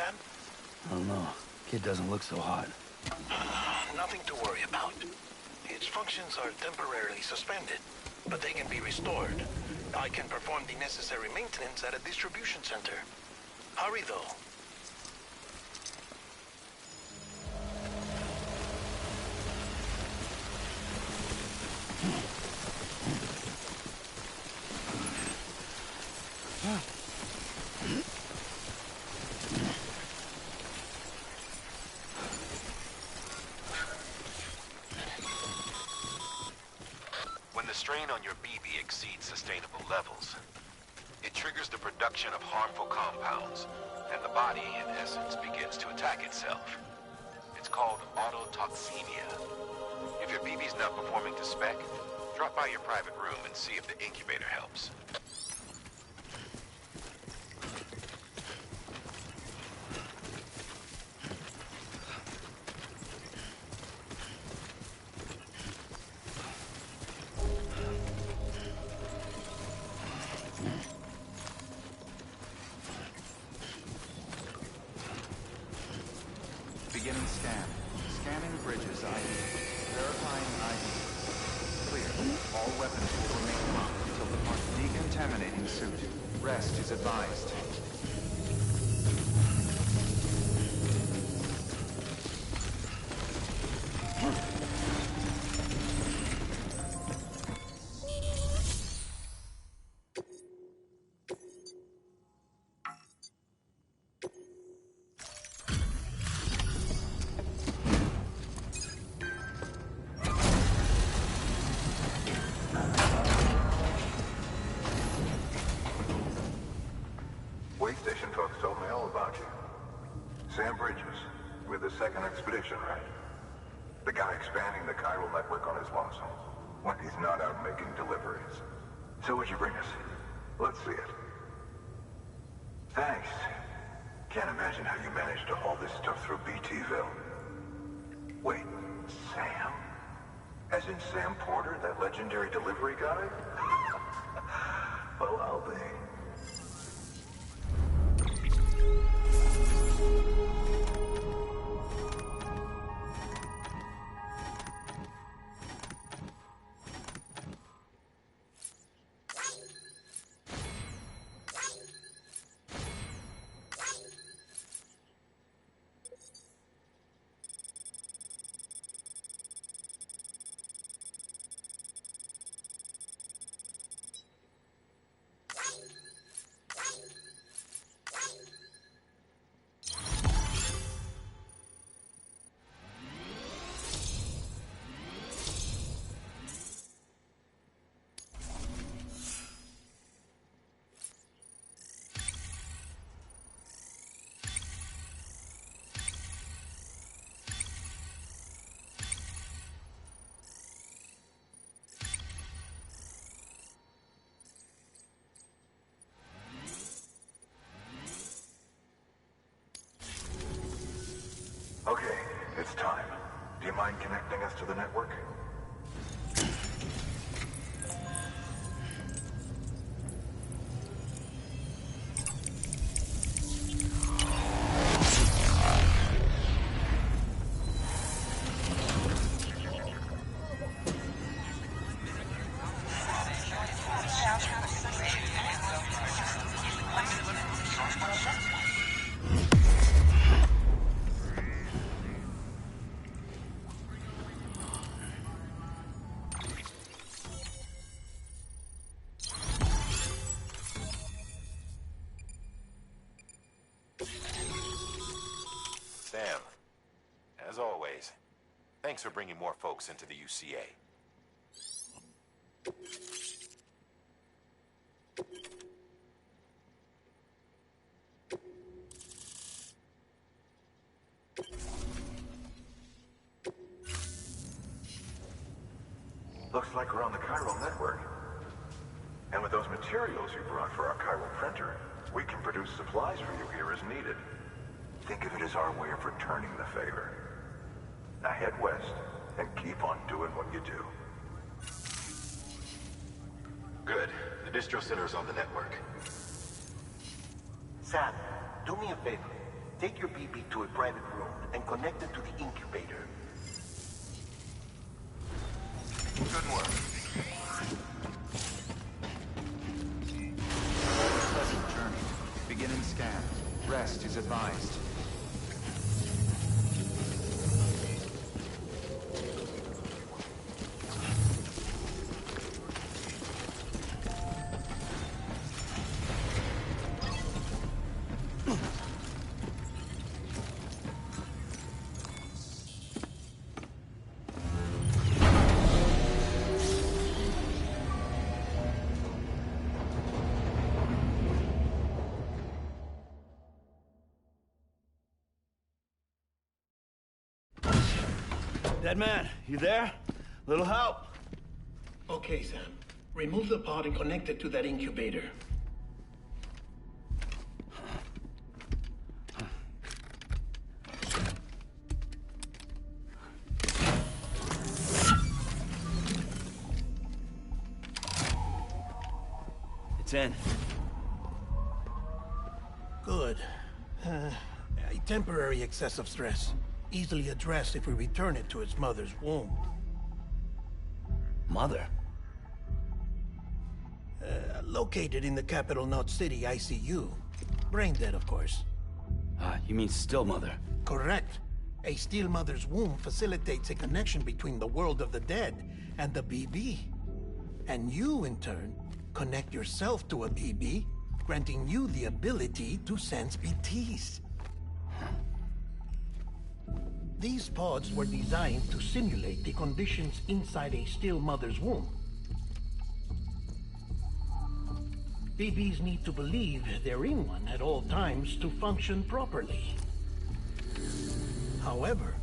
Sam? I don't know. Kid doesn't look so hot. Nothing to worry about. Its functions are temporarily suspended, but they can be restored. I can perform the necessary maintenance at a distribution center. Hurry, though. When the strain on your BB exceeds sustainable levels, it triggers the production of harmful compounds, and the body, in essence, begins to attack itself. It's called autotoxemia. If your BB's not performing to spec, drop by your private room and see if the incubator helps. Beginning scan. Scanning bridges ID. Verifying ID. Clear. All weapons will remain locked until the part decontaminating suit. Rest is advised. Way station folks told me all about you. Sam Bridges, with the second expedition, right? The guy expanding the chiral network on his lonesome, when he's not out making deliveries. So what'd you bring us? Let's see it. Thanks. Can't imagine how you managed to haul this stuff through BTville. Wait, Sam? As in Sam Porter, that legendary delivery guy? Well, I'll be. Okay, it's time. Do you mind connecting us to the network? Sam, as always, thanks for bringing more folks into the UCA. Looks like we're on the chiral network. And with those materials you brought for our chiral printer, we can produce supplies for you here as needed. Think of it as our way of returning the favor. Now head west and keep on doing what you do. Good. The distro center's on the network. Sam, do me a favor. Take your BB to a private room and connect it to the incubator. Good work. Pleasant journey. Beginning scan. Rest is advised. Dead man, you there? Little help? Okay, Sam. Remove the pod and connect it to that incubator. It's in. Good. A temporary excessive stress. Easily addressed if we return it to its mother's womb. Mother? Located in the capital Knot City ICU. Brain dead, of course. You mean still mother? Correct. A still mother's womb facilitates a connection between the world of the dead and the BB. And you, in turn, connect yourself to a BB, granting you the ability to sense BTs. These pods were designed to simulate the conditions inside a still mother's womb. BBs need to believe they're in one at all times to function properly. However,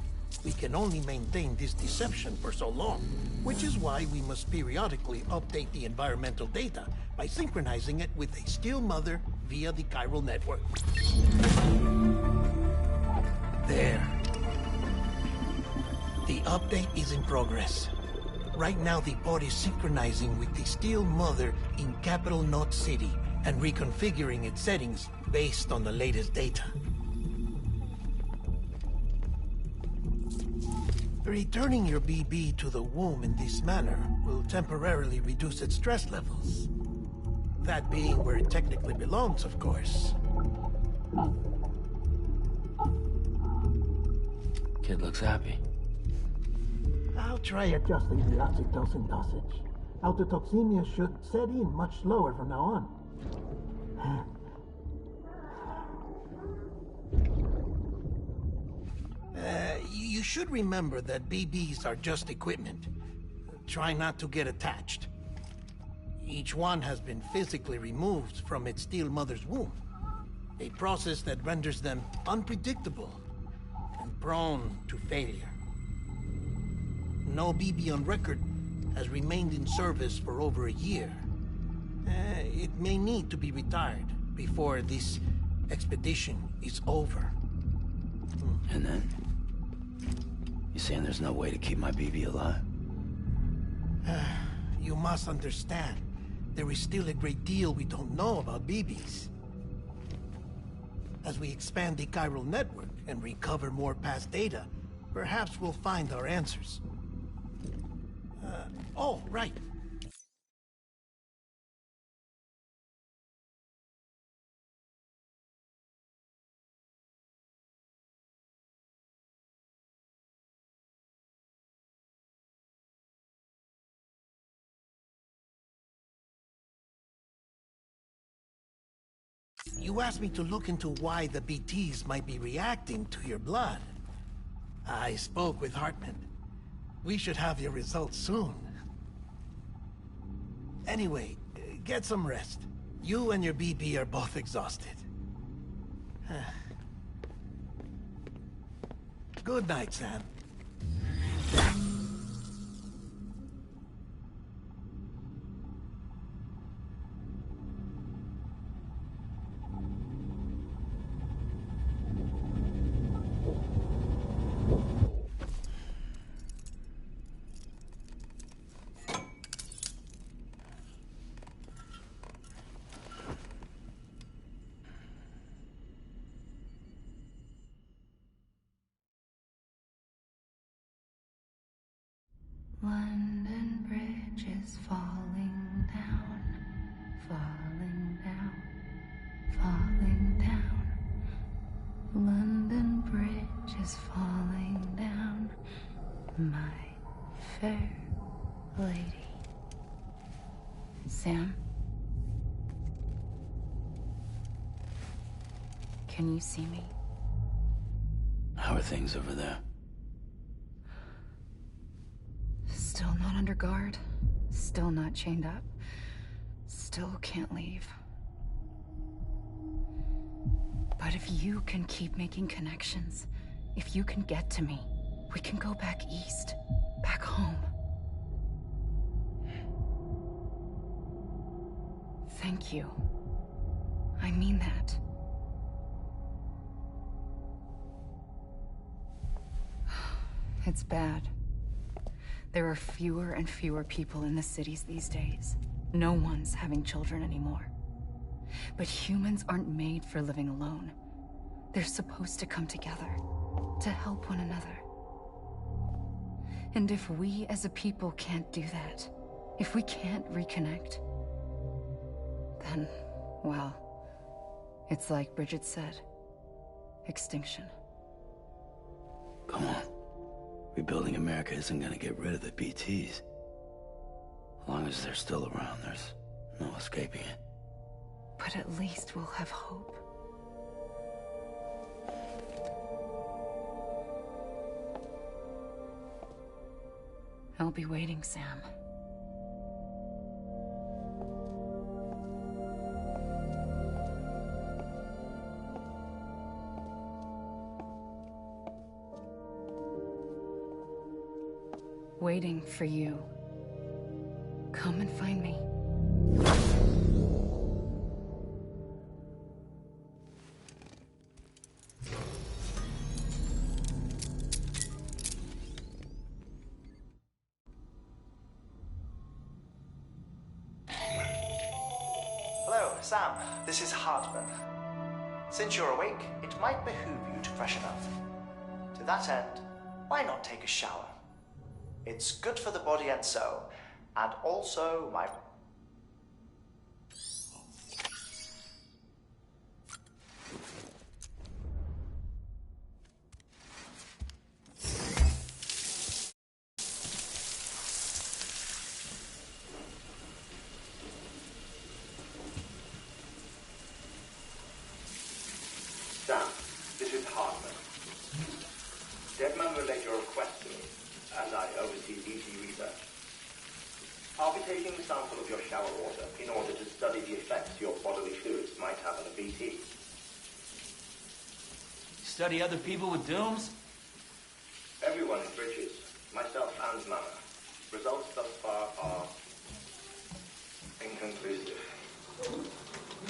we can only maintain this deception for so long, which is why we must periodically update the environmental data by synchronizing it with a still mother via the chiral network. There. The update is in progress. Right now, the pod is synchronizing with the still mother in capital Knot City and reconfiguring its settings based on the latest data. Returning your BB to the womb in this manner will temporarily reduce its stress levels. That being where it technically belongs, of course. Kid looks happy. I'll try adjusting the oxytocin dosage. Autotoxemia should set in much slower from now on. You should remember that BBs are just equipment. Try not to get attached. Each one has been physically removed from its still mother's womb. A process that renders them unpredictable and prone to failure. No BB on record has remained in service for over a year. It may need to be retired before this expedition is over. And then? You saying there's no way to keep my BB alive? You must understand, there is still a great deal we don't know about BBs. As we expand the chiral network and recover more past data, perhaps we'll find our answers. Oh, right. You asked me to look into why the BTs might be reacting to your blood. I spoke with Hartman. We should have your results soon. Anyway, get some rest. You and your BB are both exhausted. Good night, Sam. is falling down, falling down, falling down. London Bridge is falling down, my fair lady. Sam? Can you see me? How are things over there? Still not under guard. Still not chained up. Still can't leave. But if you can keep making connections, if you can get to me, we can go back east. Back home. Thank you. I mean that. It's bad. There are fewer and fewer people in the cities these days. No one's having children anymore. But humans aren't made for living alone. They're supposed to come together, to help one another. And if we as a people can't do that, if we can't reconnect, then, well, it's like Bridget said, extinction. Come on. Rebuilding America isn't gonna get rid of the BTs. As long as they're still around, there's no escaping it. But at least we'll have hope. I'll be waiting, Sam. Waiting for you. Come and find me. Hello, Sam. This is Hartman. Since you're awake, it might behoove you to freshen up. To that end, why not take a shower? It's good for the body and soul, and also my... Sam, this is Hartman. Deadman relayed your request to me, as I oversee BT research. I'll be taking a sample of your shower water in order to study the effects your bodily fluids might have on a BT. Study other people with dooms? Everyone in Bridges, myself and Mama. Results thus far are inconclusive.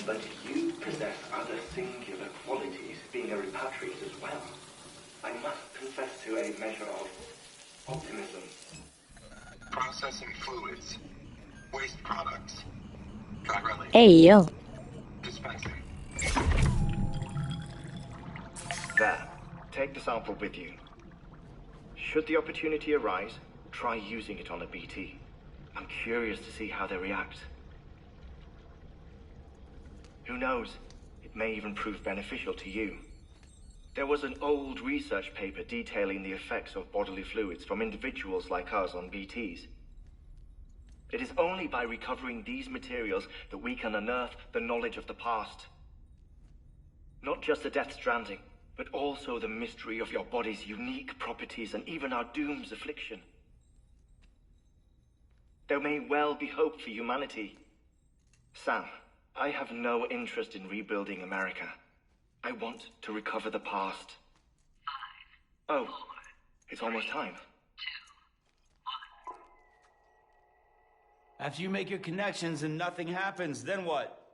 But you possess other singular qualities, being a repatriate as well. I must confess to a measure of optimism. Processing fluids. Waste products. Chirally. Hey, yo. Dispensing. There. Take the sample with you. Should the opportunity arise, try using it on a BT. I'm curious to see how they react. Who knows? It may even prove beneficial to you. There was an old research paper detailing the effects of bodily fluids from individuals like us on BTs. It is only by recovering these materials that we can unearth the knowledge of the past. Not just the Death Stranding, but also the mystery of your body's unique properties and even our doom's affliction. There may well be hope for humanity. Sam, I have no interest in rebuilding America. I want to recover the past. 5, oh, 4, it's almost time. 2, 1. After you make your connections and nothing happens, then what?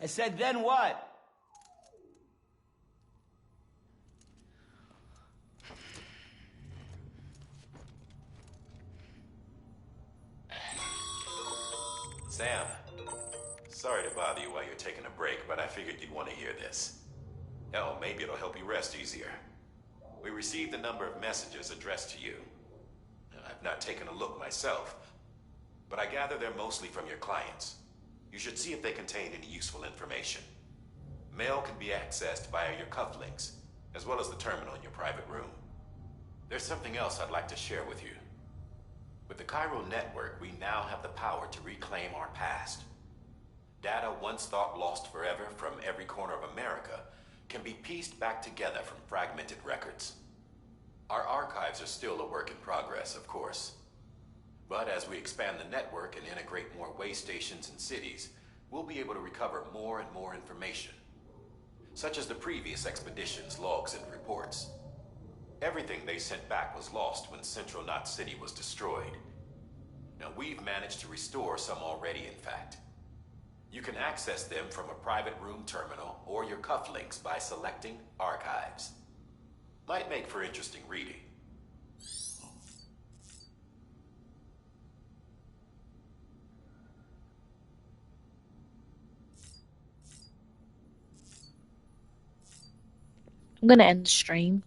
I said, then what? Sam, sorry to bother you while you're taking a break, but I figured you'd want to hear this. Hell, maybe it'll help you rest easier. We received a number of messages addressed to you. I I've not taken a look myself, but I gather they're mostly from your clients. You should see if they contain any useful information. Mail can be accessed via your cufflinks, as well as the terminal in your private room. There's something else I'd like to share with you. With the Chiral Network, we now have the power to reclaim our past. Data once thought lost forever from every corner of America can be pieced back together from fragmented records. Our archives are still a work in progress, of course. But as we expand the network and integrate more way stations and cities, we'll be able to recover more and more information, such as the previous expedition's logs and reports. Everything they sent back was lost when Central Knot City was destroyed. Now we've managed to restore some already, in fact. You can access them from a private room terminal or your cufflinks by selecting Archives. Might make for interesting reading. I'm gonna end the stream.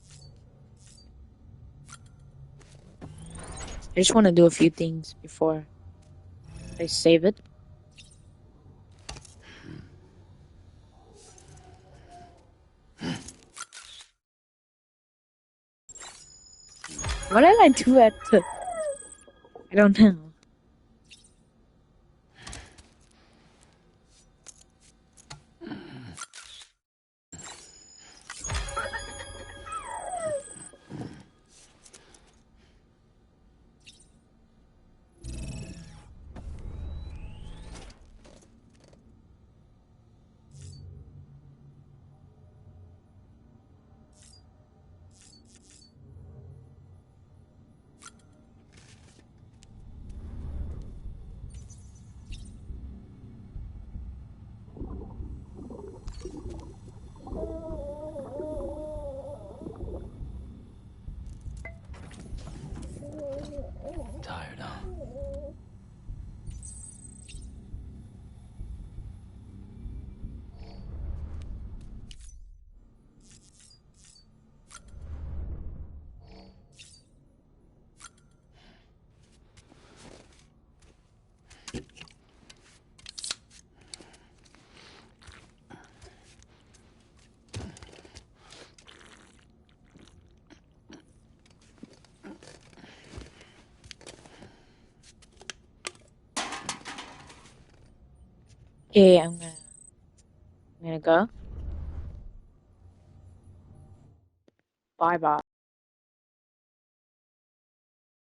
I just want to do a few things before I save it. What did I do at the... I don't know. Tired, huh? Okay, I'm gonna go. Bye bye.